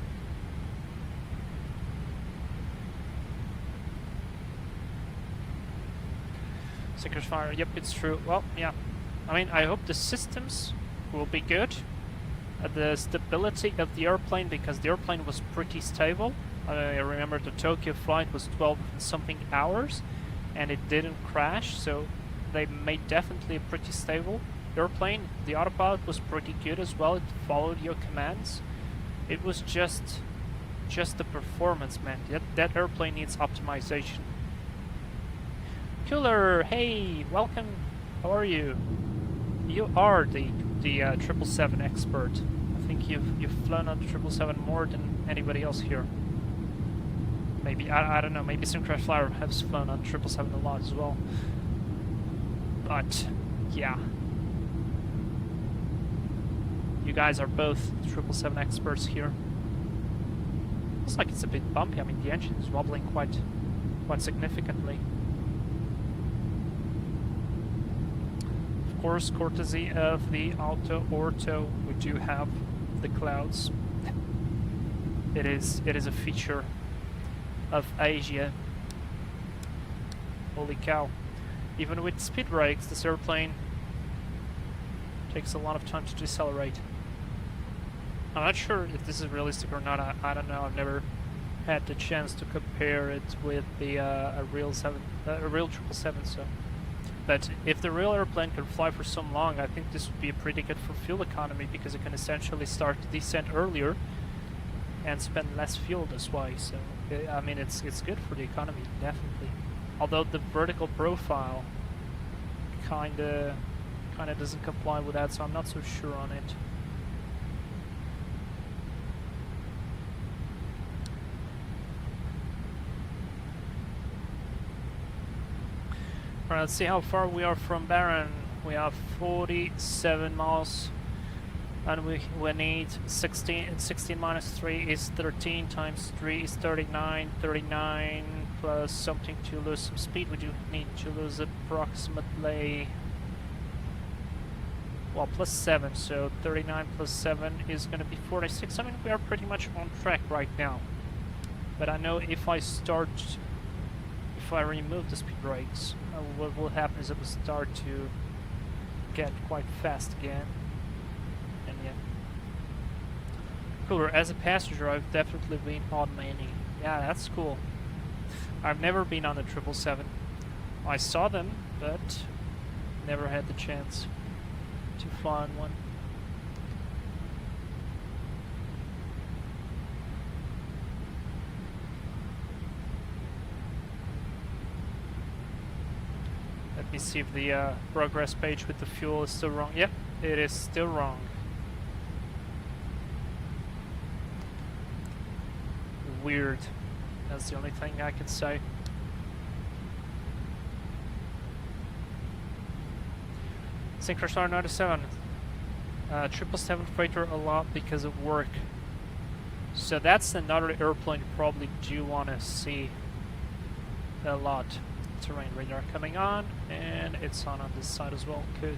Synchronous fire, yep, it's true. Well, yeah. I mean, I hope the systems will be good. The stability of the airplane, because the airplane was pretty stable. I remember the Tokyo flight was 12 something hours and it didn't crash, so they made definitely a pretty stable airplane. The autopilot was pretty good as well. It followed your commands. It was just the performance, man. That airplane needs optimization. Cooler, hey, welcome. How are you? You are the 777 expert. I think you've flown on the 777 more than anybody else here. Maybe I don't know. Maybe Synchronous Flyer has flown on 777 a lot as well. But yeah. You guys are both 777 experts here. Looks like it's a bit bumpy. I mean, the engine is wobbling quite significantly. Of course, courtesy of the Auto Orto, we do have the clouds. It is a feature of Asia. Holy cow. Even with speed brakes, this airplane takes a lot of time to decelerate. I'm not sure if this is realistic or not. I don't know. I've never had the chance to compare it with the a real 777. So, but if the real airplane can fly for so long, I think this would be pretty good for fuel economy because it can essentially start the descent earlier and spend less fuel this way. So, I mean, it's good for the economy, definitely. Although the vertical profile kinda doesn't comply with that, so I'm not so sure on it. Alright, let's see how far we are from Barron. We are 47 miles and we need 16 minus 3 is 13 times 3 is 39. 39 plus something to lose some speed. We do need to lose approximately, well, plus 7, so 39 plus 7 is going to be 46. I mean, we are pretty much on track right now. But I know if I remove the speed brakes, what will happen is it will start to get quite fast again. And yeah. Cooler. As a passenger, I've definitely been on many. Yeah, that's cool. I've never been on a 777. I saw them, but never had the chance to fly on one. Let me see if the progress page with the fuel is still wrong. Yep, it is still wrong. Weird. That's the only thing I can say. Synchrostar 97. 777 freighter a lot because of work. So that's another airplane you probably do want to see a lot. Terrain radar coming on, and it's on this side as well. Good.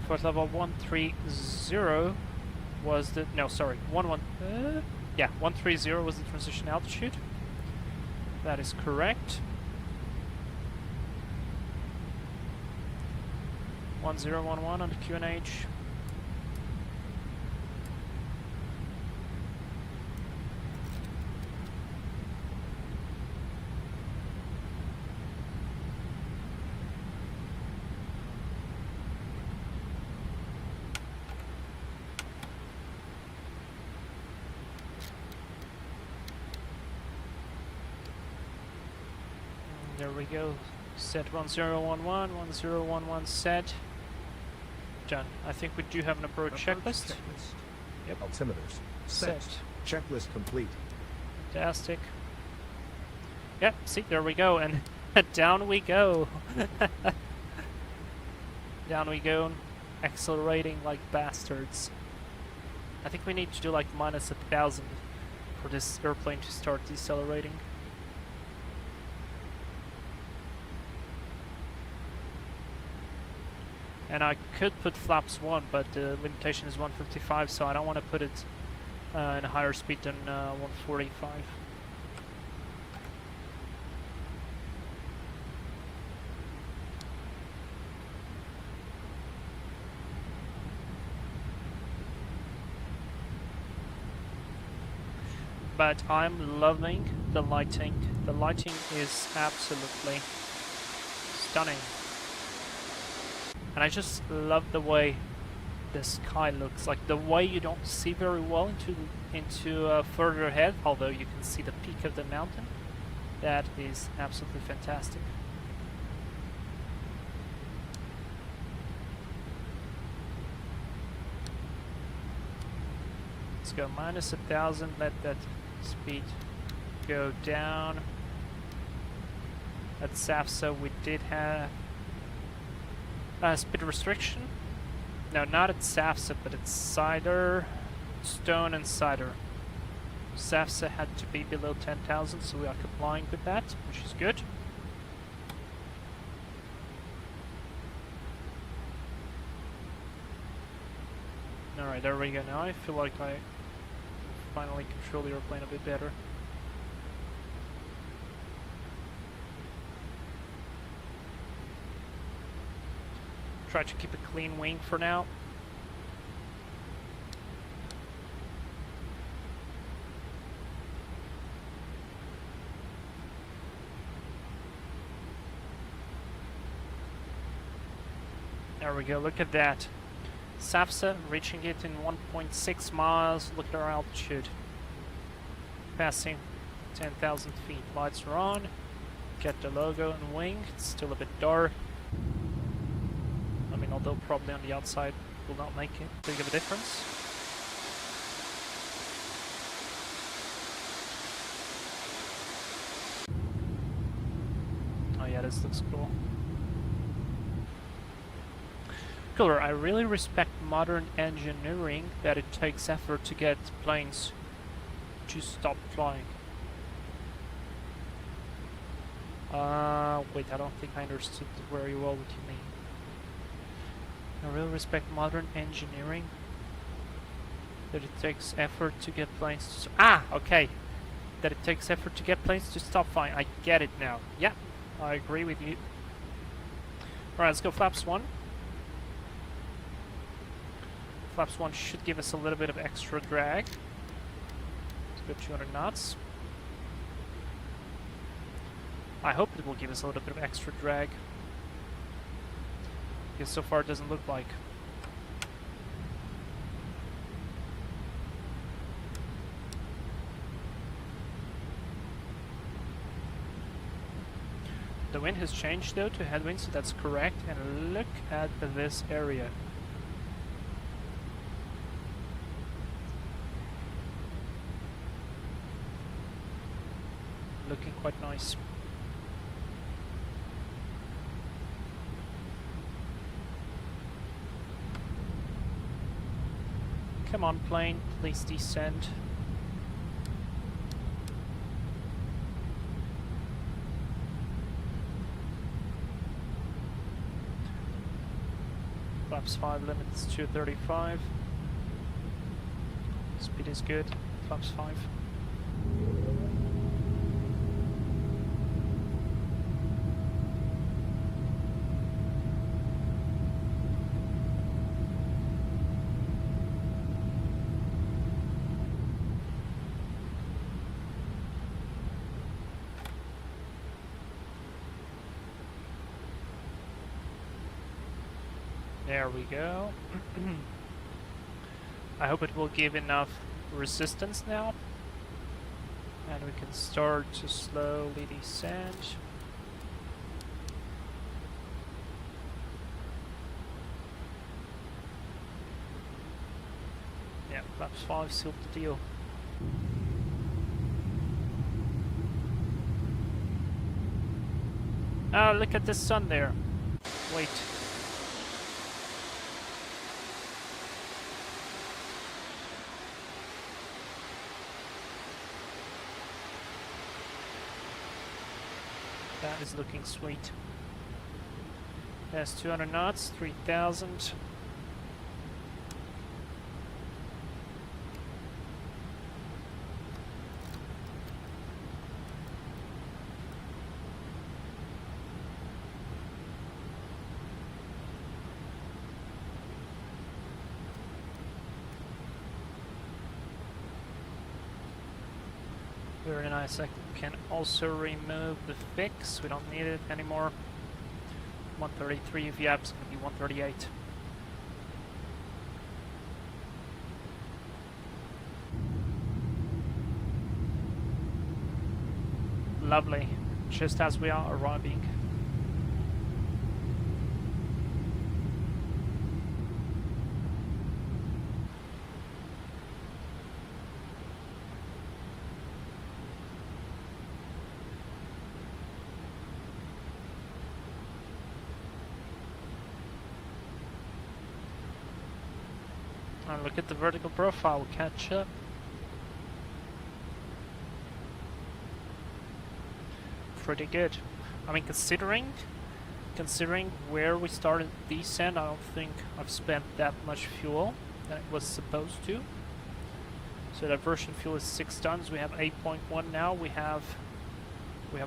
Flight level 130 was the, no, sorry, 130 was the transition altitude. That is correct. 1011 on the QNH. There we go. Set 1011, 1011 set. Done. I think we do have an approach checklist. Yep. Altimeters. Set. Checklist complete. Fantastic. Yep, see, there we go, and down we go. Down we go, accelerating like bastards. I think we need to do like minus 1,000 for this airplane to start decelerating. And I could put flaps 1, but the limitation is 155, so I don't want to put it in a higher speed than 145. But I'm loving the lighting. The lighting is absolutely stunning. And I just love the way the sky looks, like the way you don't see very well into further ahead, although you can see the peak of the mountain. That is absolutely fantastic. Let's go minus 1,000, let that speed go down. At SAFSA we did have speed restriction. No, not at SAFSA, but at Cider, Stone and Cider. SAFSA had to be below 10,000, so we are complying with that, which is good. Alright, there we go. Now I feel like I finally control the airplane a bit better. Try to keep a clean wing for now. There we go, look at that. SAFSA reaching it in 1.6 miles. Look at our altitude. Passing 10,000 feet. Lights are on. Get the logo and wing. It's still a bit dark. I mean, although probably on the outside will not make it big of a difference. Oh yeah, this looks cool. Cooler. I really respect modern engineering that it takes effort to get planes to stop flying. Wait, I don't think I understood very well what you mean. I really respect modern engineering that it takes effort to get planes to okay. That it takes effort to get planes to stop flying. I get it now. Yeah, I agree with you. Alright, let's go flaps 1. Flaps 1 should give us a little bit of extra drag. Let's go 200 knots. I hope it will give us a little bit of extra drag. Because so far it doesn't look like. The wind has changed though to headwind, so that's correct. And look at this area. Looking quite nice. Come on, plane, please descend. Flaps 5 limits 235. Speed is good. Flaps 5. There we go. I hope it will give enough resistance now. And we can start to slowly descend. Yeah, flaps 5 sealed the deal. Oh, look at the sun there. Wait. That is looking sweet. That's 200 knots, 3,000. Very nice. I can also remove the fix. We don't need it anymore. 133 VAP is going to be 138. Lovely. Just as we are arriving. And look at the vertical profile, catch up. Pretty good. I mean, considering where we started the descent, I don't think I've spent that much fuel. than it was supposed to. So diversion fuel is 6 tons. We have 8.1 now. We have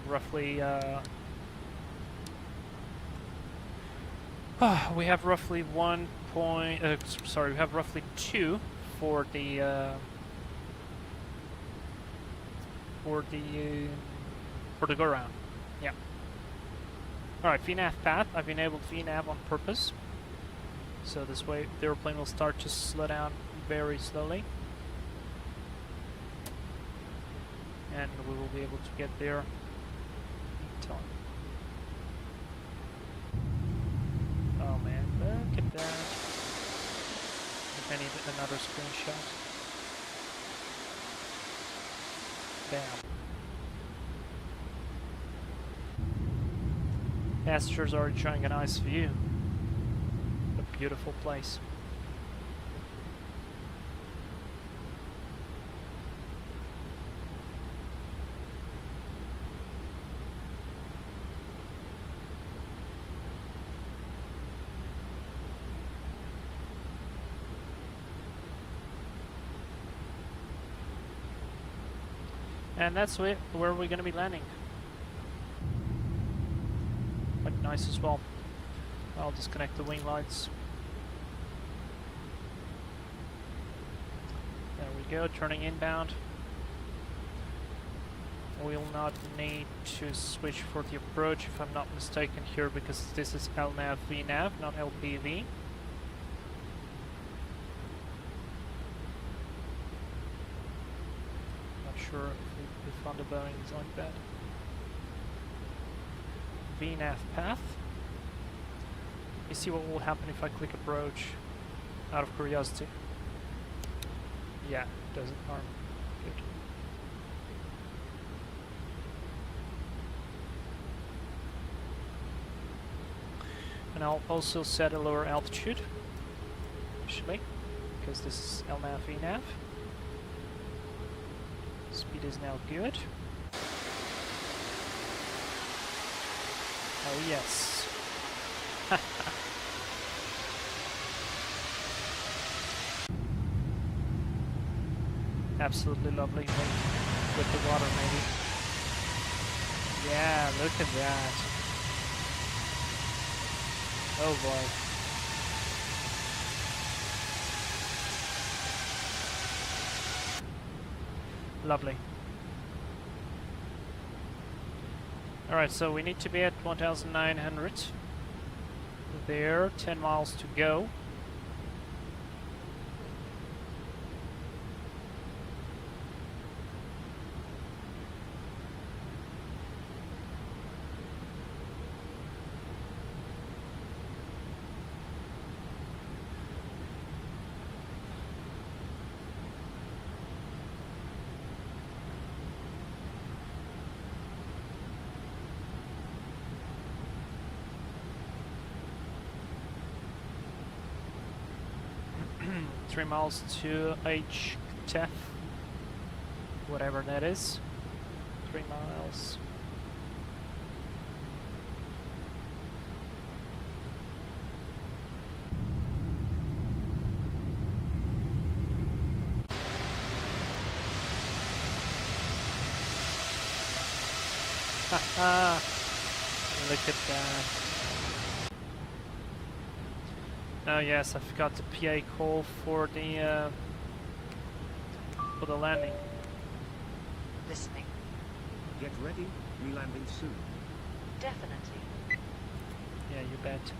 roughly we have roughly 1 point. Sorry, we have roughly 2 for the go round. Yeah. All right, VNAV path. I've enabled VNAV on purpose, so this way the airplane will start to slow down very slowly, and we will be able to get there in time. Oh man, look at that. I need another screenshot. Bam. Passengers are enjoying a nice view. A beautiful place. And that's where we're going to be landing. Quite nice as well. I'll disconnect the wing lights. There we go, turning inbound. We'll not need to switch for the approach if I'm not mistaken here, because this is LNAV VNAV, not LPV. Not sure if on the Boeing is like that. VNAV path. Let me see what will happen if I click approach out of curiosity. Yeah, doesn't harm. Good. And I'll also set a lower altitude, actually, because this is LNAV VNAV. Speed is now good. Oh yes. Absolutely lovely with the water maybe. Yeah, look at that. Oh boy. Lovely. Alright, so we need to be at 1,900. There, 10 miles to go. Three miles to HTF, whatever that is. 3 miles. Haha! Look at that. Oh yes, I forgot the PA call for the landing. Listening. Get ready, we landing soon. Definitely. Yeah, you bet.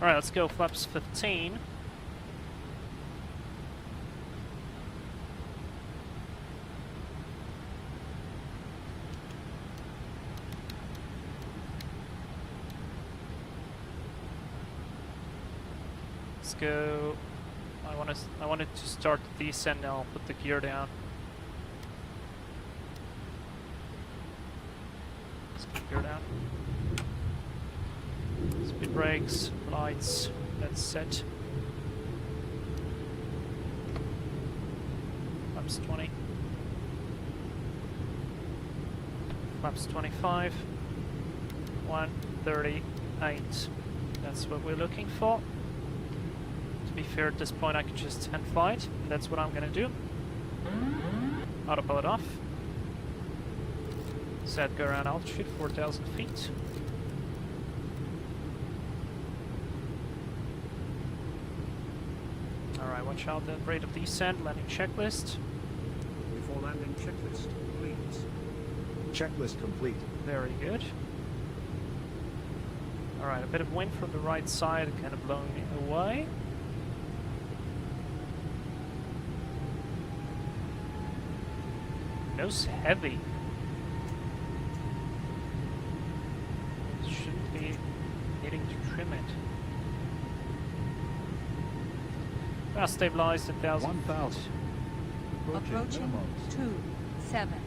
Alright, let's go flaps 15. Let's go. I wanted to start the descent now. I'll put the gear down. Let's put gear down. Speed brakes, lights. That's set. Flaps 20. Flaps 25. 138. That's what we're looking for. be fair, at this point I could just hand fly it, and that's what I'm gonna do. Autopilot off. Set go around altitude, 4,000 feet. Alright, watch out the rate of descent, landing checklist. Before landing checklist, please. Checklist complete. Very good. Alright, a bit of wind from the right side, kind of blowing me away. Nose heavy. Shouldn't be needing to trim it. Fast stabilized at 1,000. 1,000. Approaching minimums. 27.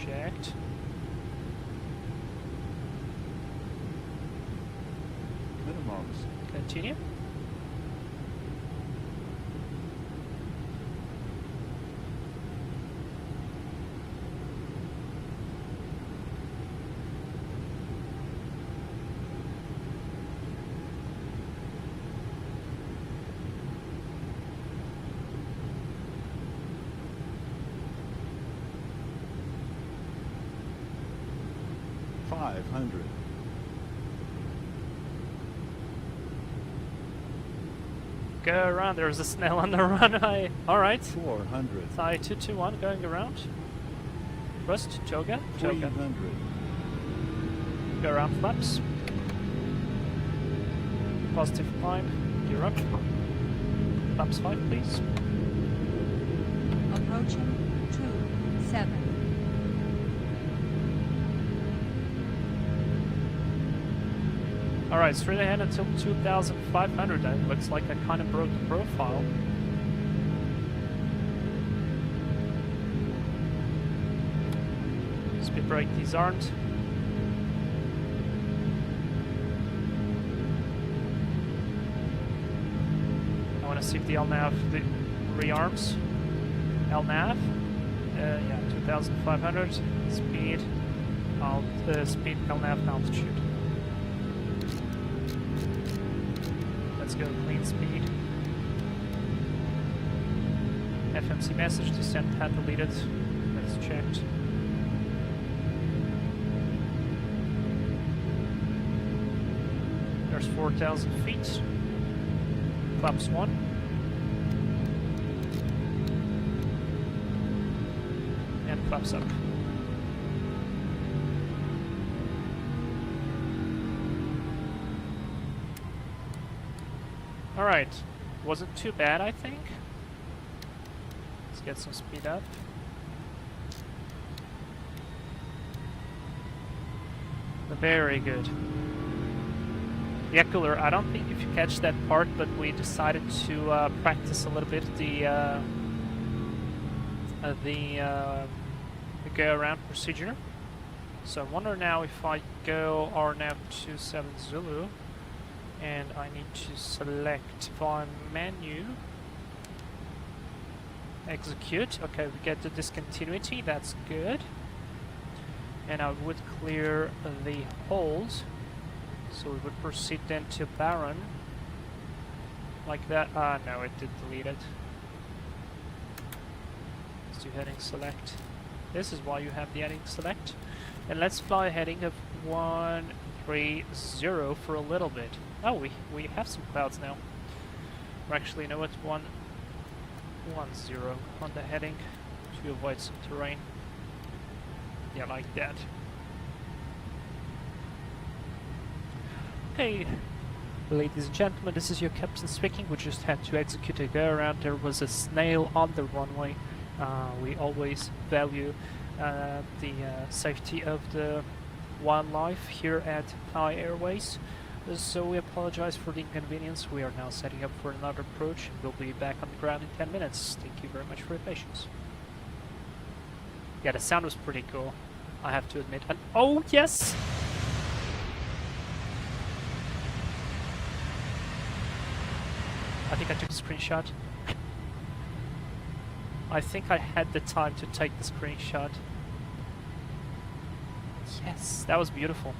Checked. Minimums. Continue. $500. Go around, there's a snail on the runway. Alright. $400. Thai 221 going around. Rust, Joga, Joga. $300. Go around flaps. Positive climb, you're up. Flaps 5, please. Approaching 27. Alright, straight ahead until 2,500. That looks like I kind of broke the profile. Speed brake disarmed. I want to see if the LNAV rearms. LNAV, yeah, 2,500. Speed, speed LNAV altitude. Let's go clean speed. FMC message, descent pad deleted. That's checked. There's 4,000 feet. Flaps 1. And flaps up. Alright, wasn't too bad, I think. Let's get some speed up. Very good. Yeah, cooler. I don't think if you catch that part, but we decided to practice a little bit the go around procedure. So I wonder now if I go RNAV 27 Zulu. And I need to select via menu, execute. Okay, we get the discontinuity, that's good. And I would clear the holes, so we would proceed then to Baron, like that. No, it did delete it. Let's do heading select. This is why you have the heading select. And let's fly a heading of 130 for a little bit. Oh, we have some clouds now. Or actually, you know what? 110 on the heading to avoid some terrain. Yeah, like that. Okay, ladies and gentlemen, this is your captain speaking. We just had to execute a go around. There was a snail on the runway. We always value the safety of the wildlife here at Thai Airways. So we apologize for the inconvenience. We are now setting up for another approach. We'll be back on the ground in 10 minutes. Thank you very much for your patience. Yeah, the sound was pretty cool, I have to admit. And oh yes! I think I took a screenshot. I think I had the time to take the screenshot. Yes, that was beautiful.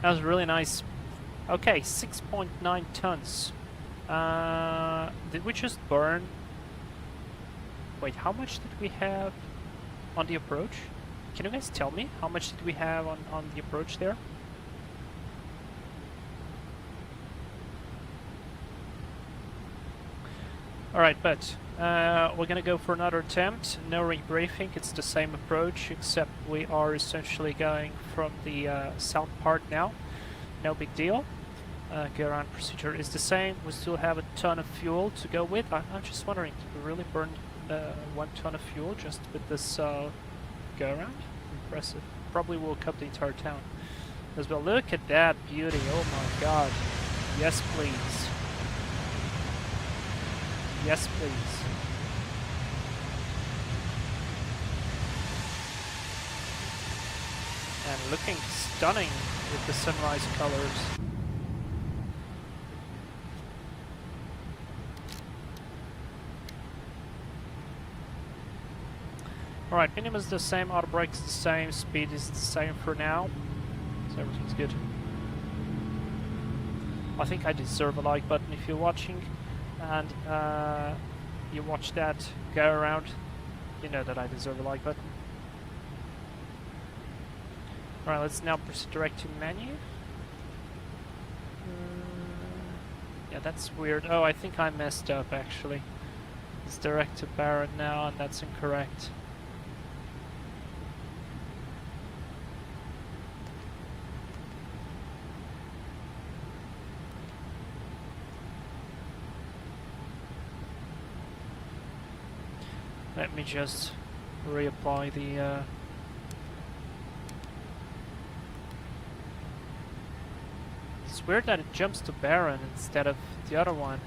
That was really nice. Okay, 6.9 tons. Did we just burn? Wait, how much did we have on the approach? Can you guys tell me how much did we have on the approach there? Alright, but we're gonna go for another attempt. No rebriefing, it's the same approach, except we are essentially going from the south part now. No big deal. Go around procedure is the same. We still have a ton of fuel to go with. I'm just wondering, did we really burn 1 ton of fuel just with this go around? Impressive. Probably woke up the entire town as well. Look at that beauty. Oh my god. Yes, please. Yes, please. And looking stunning with the sunrise colors. Alright, minimum is the same, auto brake is the same, speed is the same for now. So everything's good. I think I deserve a like button if you're watching. And you watch that go around, you know that I deserve a like button. Alright, let's now proceed direct to menu. Yeah, that's weird. Oh, I think I messed up actually. It's direct to Barrett now, and that's incorrect. Let me just reapply the It's weird that it jumps to Baron instead of the other one.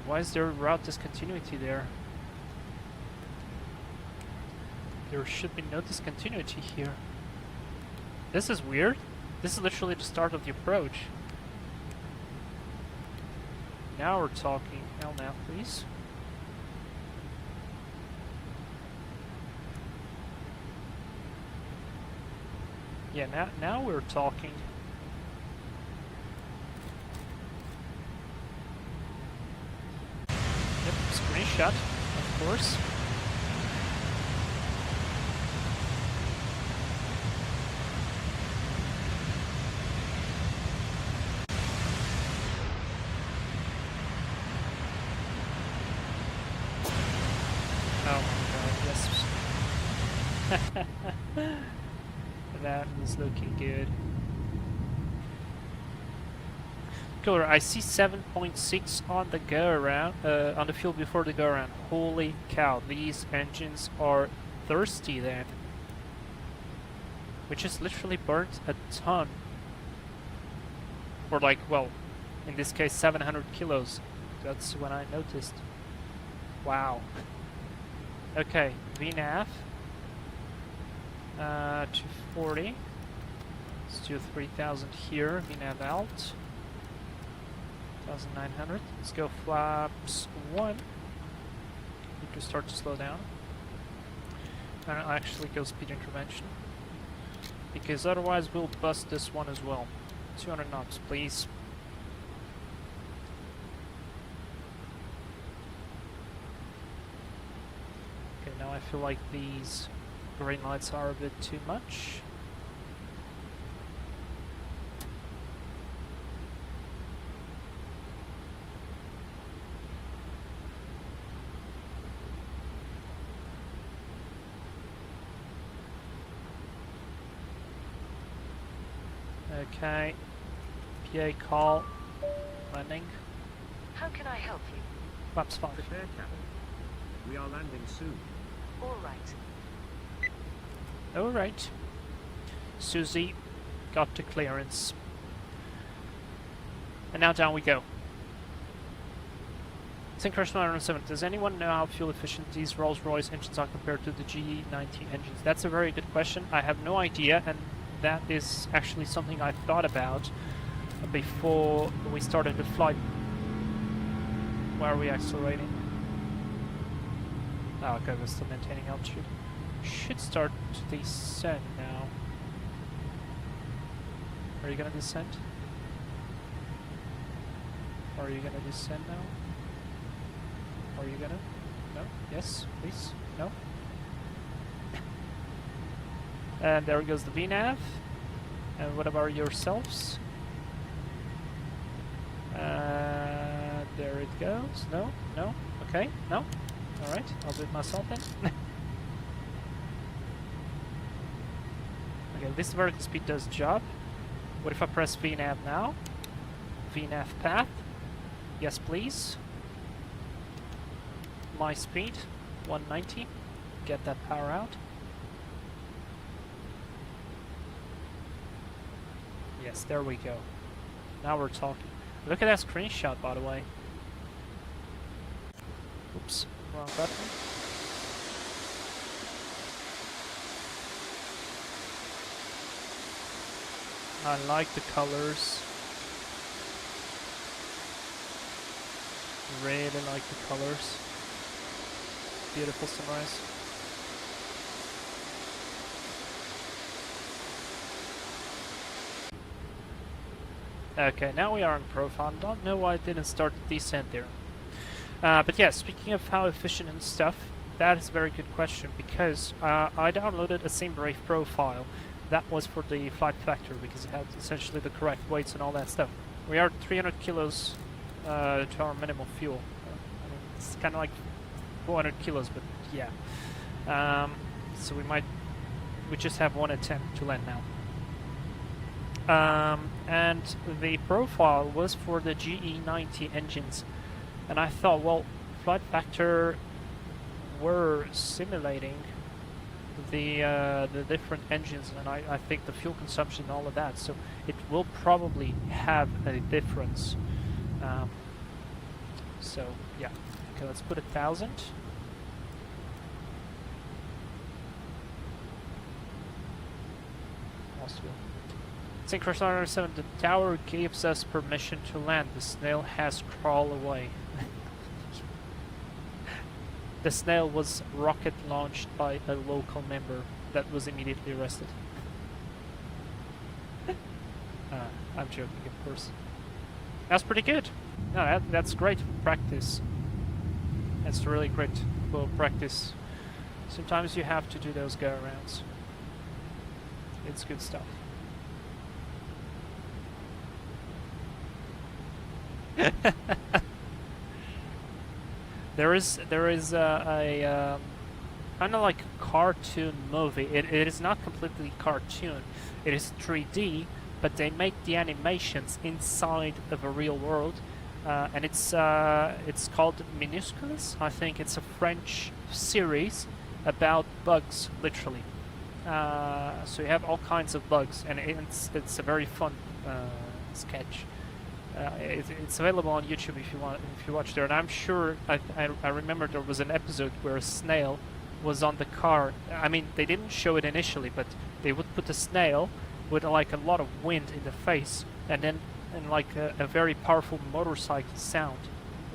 Why is there route discontinuity there? There should be no discontinuity here. This is weird. This is literally the start of the approach. Now we're talking. Hell now, please. Yeah, now we're talking. Yep, screenshot, of course. Oh my god, yes. That is looking good. Cool, I see 7.6 on the go around, on the fuel before the go around. Holy cow, these engines are thirsty then. We just literally burnt a ton. Or like, well, in this case 700 kilos. That's when I noticed. Wow. Okay, VNAV. 240. Let's do 3000 here. VNAV out. 1900. Let's go flaps 1. Need to start to slow down. And I'll actually go speed intervention. Because otherwise we'll bust this one as well. 200 knots, please. Okay, now I feel like these green lights are a bit too much. Okay, PA call, landing. How can I help you? Flaps 5. Prepare, Captain. We are landing soon. All right. Alright. Susie got the clearance. And now down we go. Synchronous 107. Does anyone know how fuel efficient these Rolls-Royce engines are compared to the GE90 engines? That's a very good question. I have no idea, and that is actually something I thought about before we started the flight. Why are we accelerating? Oh, okay, we're still maintaining altitude. Should start to descend now. Are you gonna descend? Are you gonna descend now? Are you gonna? No? Yes, please? No? And there goes the VNAV. And what about yourselves? There it goes. No? No? Okay, no? Alright, I'll do it myself then. Okay, this vertical speed does the job. What if I press VNAV now? VNAV path. Yes, please. My speed, 190. Get that power out. Yes, there we go. Now we're talking. Look at that screenshot, by the way. Oops, wrong button. I like the colors. Really like the colors. Beautiful sunrise. Okay, now we are in profile. Don't know why I didn't start the descent there. But yeah, speaking of how efficient and stuff, that is a very good question because I downloaded a SimBrave profile that was for the Flightfactor because it had essentially the correct weights and all that stuff. We are 300 kilos to our minimum fuel. I mean, it's kind of like 400 kilos, but yeah. So we just have one attempt to land now. And the profile was for the GE90 engines, and I thought, well, Flightfactor were simulating the different engines, and I think the fuel consumption and all of that, so it will probably have a difference. So yeah, okay, let's put 1,000. Synchronous 7, the tower gives us permission to land. The snail has crawled away. The snail was rocket launched by a local member that was immediately arrested. I'm joking, of course. That's pretty good. No, that's great practice. That's really great for practice. Sometimes you have to do those go-arounds. It's good stuff. There is a kind of like a cartoon movie. It is not completely cartoon. It is 3D, but they make the animations inside of a real world, and it's called Minusculous. I think it's a French series about bugs, literally. So you have all kinds of bugs, and it's a very fun sketch. It's available on YouTube if you watch there. And I'm sure I remember there was an episode where a snail was on the car. I mean, they didn't show it initially, but they would put a snail with like a lot of wind in the face, and then like a very powerful motorcycle sound,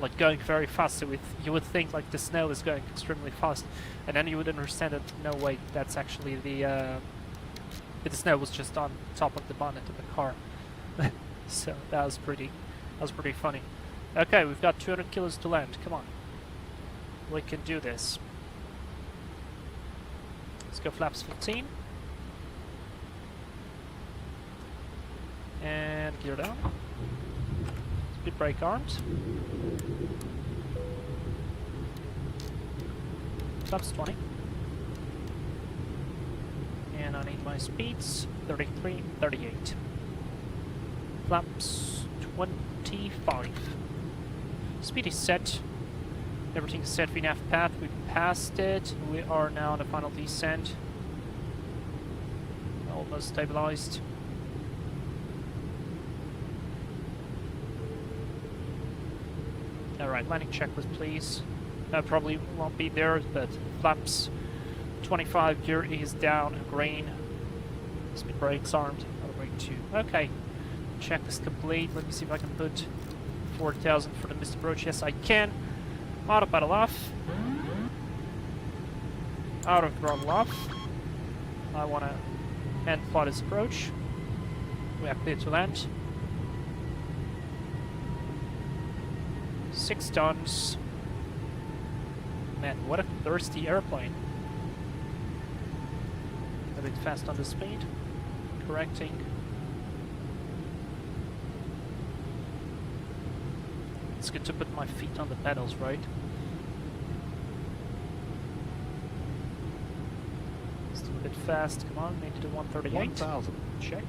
like going very fast. So you would think like the snail is going extremely fast, and then you would understand that no, wait, that's actually the snail was just on top of the bonnet of the car. So that was pretty funny. Okay, we've got 200 kilos to land. Come on, we can do this. Let's go flaps 15 and gear down. Speed brake arms. Flaps 20. And I need my speeds 33, 38. Flaps 25. Speed is set. Everything is set. VNAV path. We passed it. We are now on the final descent. Almost stabilized. Alright, landing checklist, please. Probably won't be there, but flaps 25. Gear is down. Green. Speed brakes armed. Auto brake 2. Okay. Checklist complete. Let me see if I can put 4,000 for the missed approach. Yes, I can. Autopilot off. Auto throttle off. I want to end fly this approach. We are clear to land. 6 tons. Man, what a thirsty airplane. A bit fast on the speed. Correcting. It's good to put my feet on the pedals, right? Still a bit fast. Come on, need to do 138. 1,000. Check.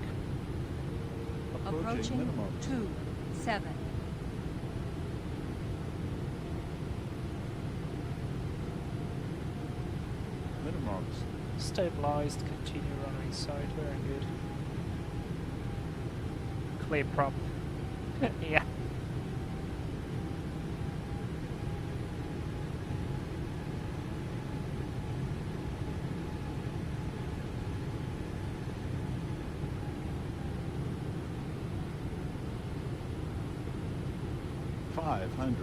Approaching minimum. 27. Minimums. Stabilized, continue running side, very good. Clay prop. Yeah. $500.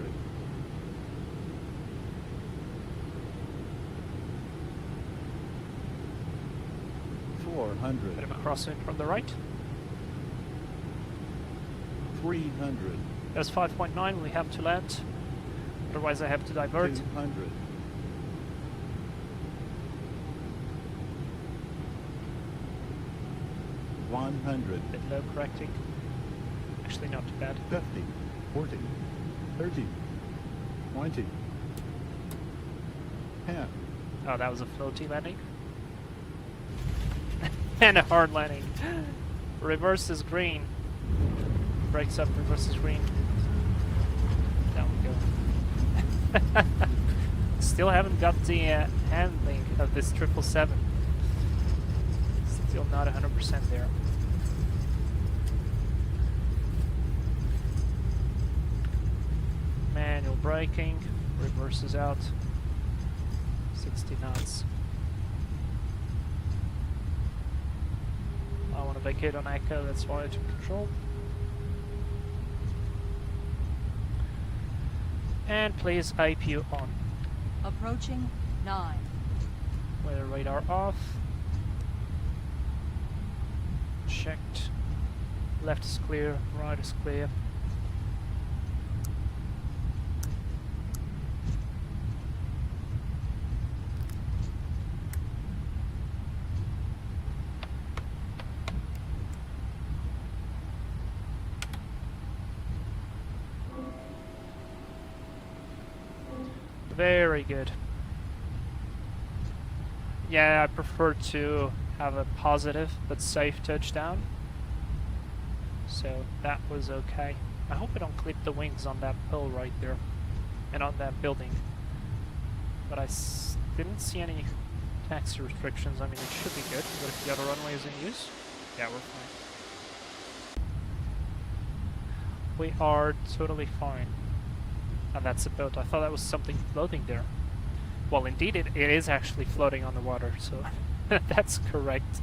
Bit of a crosswind from the right. 300. There's 5.9, we have to land. Otherwise I have to divert. 200. 100. Bit low correcting. Actually not too bad. 50. 40. 30. 20. 10. Oh, that was a floaty landing. And a hard landing. Reverse is green. Brakes up, reverse is green. Down we go. Still haven't got the handling of this 777. Still not 100% there. Manual braking, reverse is out. 60 knots. I want to vacate on Echo, that's why I took control. And please IPU on. Approaching 9. Weather radar off. Checked. Left is clear, right is clear. Very good. Yeah, I prefer to have a positive but safe touchdown. So that was okay. I hope I don't clip the wings on that pole right there and on that building. But I didn't see any taxi restrictions. I mean, it should be good. But if the other runway is in use, yeah, we're fine. We are totally fine. And that's a boat. I thought that was something floating there. Well, indeed, it is actually floating on the water, so that's correct.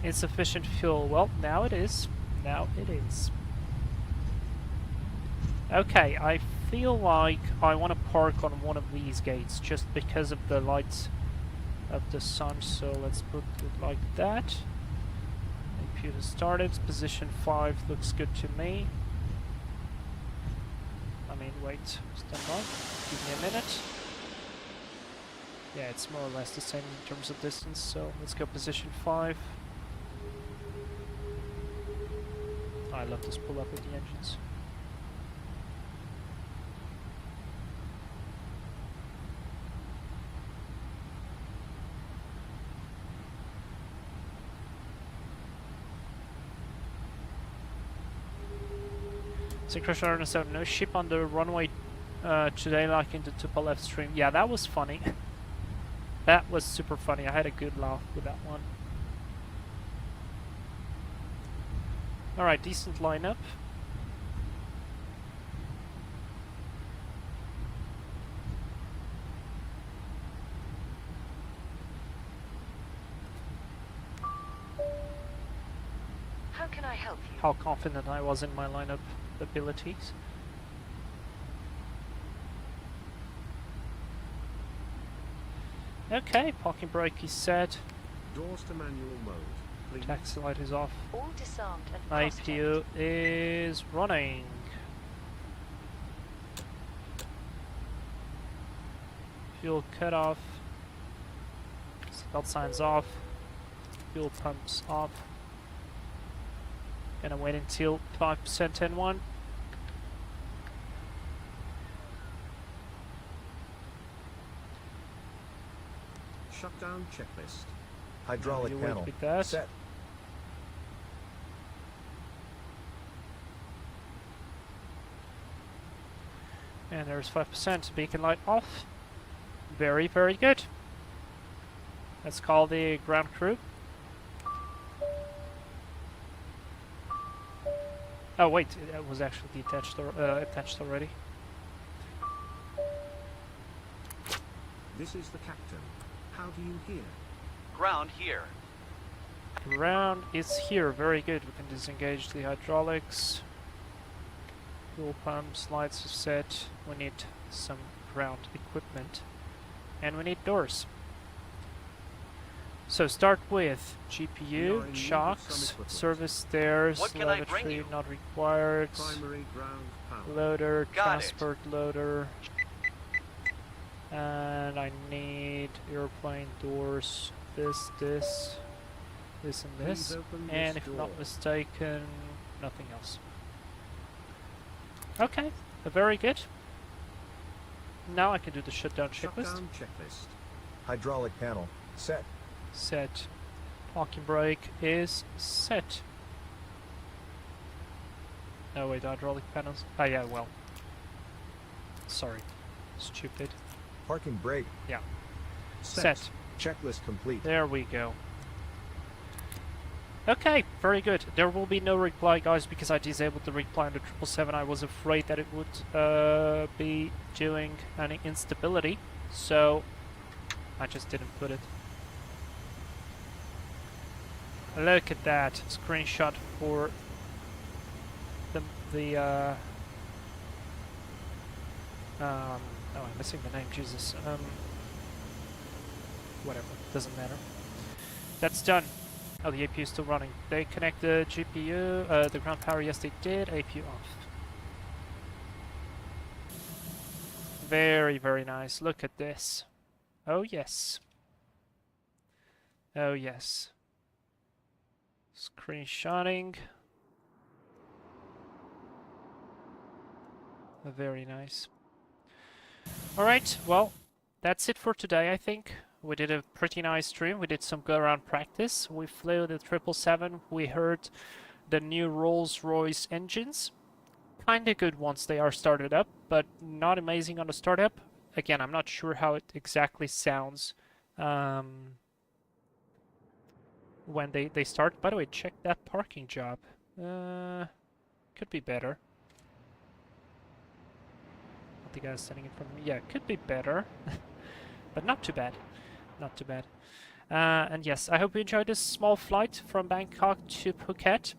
Insufficient fuel. Well, now it is. Now it is. Okay, I feel like I want to park on one of these gates just because of the lights of the sun, so let's put it like that. Computer started. Position 5 looks good to me. I mean, wait, stand by. Give me a minute. Yeah, it's more or less the same in terms of distance, so let's go position 5. I love this pull up with the engines. Synchronized RN7, no ship on the runway today like in the Tupa left stream. Yeah, that was funny. That was super funny. I had a good laugh with that one. Alright, decent lineup. How can I help you? How confident I was in my lineup abilities. Okay, parking brake is set. Doors to manual mode, please. Taxi light is off. All disarmed and cross-checked. IPU is running. Fuel cut off. Seatbelt signs off. Fuel pumps off. Gonna wait until 5% N1. Shutdown checklist. Hydraulic You wait panel. with that. Set. And there's 5%. Beacon light off. Very, very good. Let's call the ground crew. Oh wait, it was actually detached or attached already. This is the captain. How do you hear? Ground here. Ground is here. Very good. We can disengage the hydraulics. Fuel pumps, lights are set. We need some ground equipment. And we need doors. So start with We are in GPU, need of some shocks, equipment. service stairs, What can I bring telemetry you? not required, Primary ground power. loader, Got it. transport loader. And I need airplane doors, this, and Please this. open And this if I'm not door. mistaken, nothing else. Okay, very good. Now I can do the shutdown checklist. Shutdown checklist. Hydraulic panel. Set. Set. Parking brake is set. No wait, hydraulic panels. Ah yeah, well. Sorry. Stupid. Parking brake. Yeah. Set. Set. Checklist complete. There we go. Okay, very good. There will be no reply, guys, because I disabled the reply on the 777. I was afraid that it would be doing any instability, so I just didn't put it. Look at that screenshot for oh, I'm missing the name. Jesus. Whatever. Doesn't matter. That's done. Oh, the APU is still running. They connect the GPU, the ground power. Yes, they did. APU off. Very, very nice. Look at this. Oh yes. Oh yes. Screenshotting. Very nice. Alright, well, that's it for today, I think. We did a pretty nice stream. We did some go-around practice. We flew the 777. We heard the new Rolls-Royce engines. Kinda good once they are started up, but not amazing on the startup. Again, I'm not sure how it exactly sounds when they start. By the way, check that parking job. Could be better. The guy standing in front of me. Yeah, could be better, but not too bad. Not too bad. And yes, I hope you enjoyed this small flight from Bangkok to Phuket.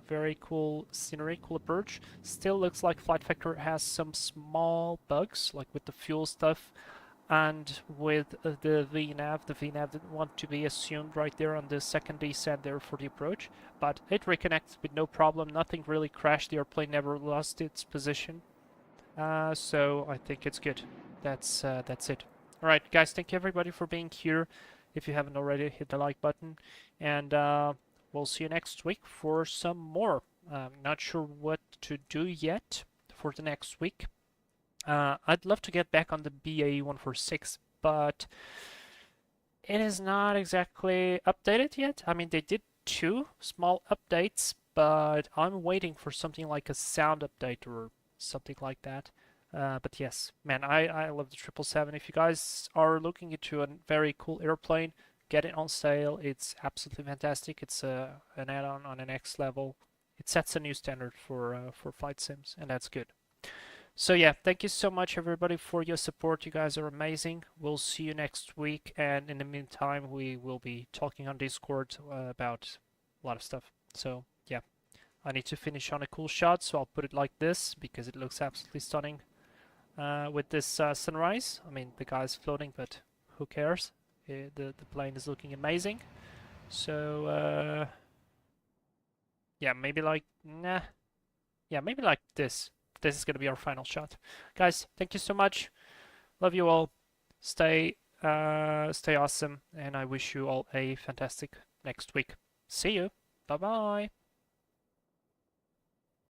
Very cool scenery, cool approach. Still looks like Flightfactor has some small bugs, like with the fuel stuff and with the VNAV. The VNAV didn't want to be assumed right there on the second descent there for the approach, but it reconnected with no problem. Nothing really crashed. The airplane never lost its position. So I think it's good. That's it. All right, guys. Thank you everybody for being here. If you haven't already, hit the like button, and we'll see you next week for some more. Not sure what to do yet for the next week. I'd love to get back on the BAE 146, but it is not exactly updated yet. I mean, they did 2 small updates, but I'm waiting for something like a sound update or something like that. But yes, man, I love the 777. If you guys are looking into a very cool airplane, get it on sale. It's absolutely fantastic. It's an add-on on an X level. It sets a new standard for flight sims, and that's good. So yeah, thank you so much everybody for your support. You guys are amazing. We'll see you next week, and in the meantime, we will be talking on Discord about a lot of stuff. So yeah. I need to finish on a cool shot, so I'll put it like this because it looks absolutely stunning with this sunrise. I mean, the guy's floating, but who cares? The plane is looking amazing. So, yeah, maybe like, nah. Yeah, maybe like this. This is gonna be our final shot. Guys, thank you so much. Love you all. Stay awesome, and I wish you all a fantastic next week. See you. Bye bye.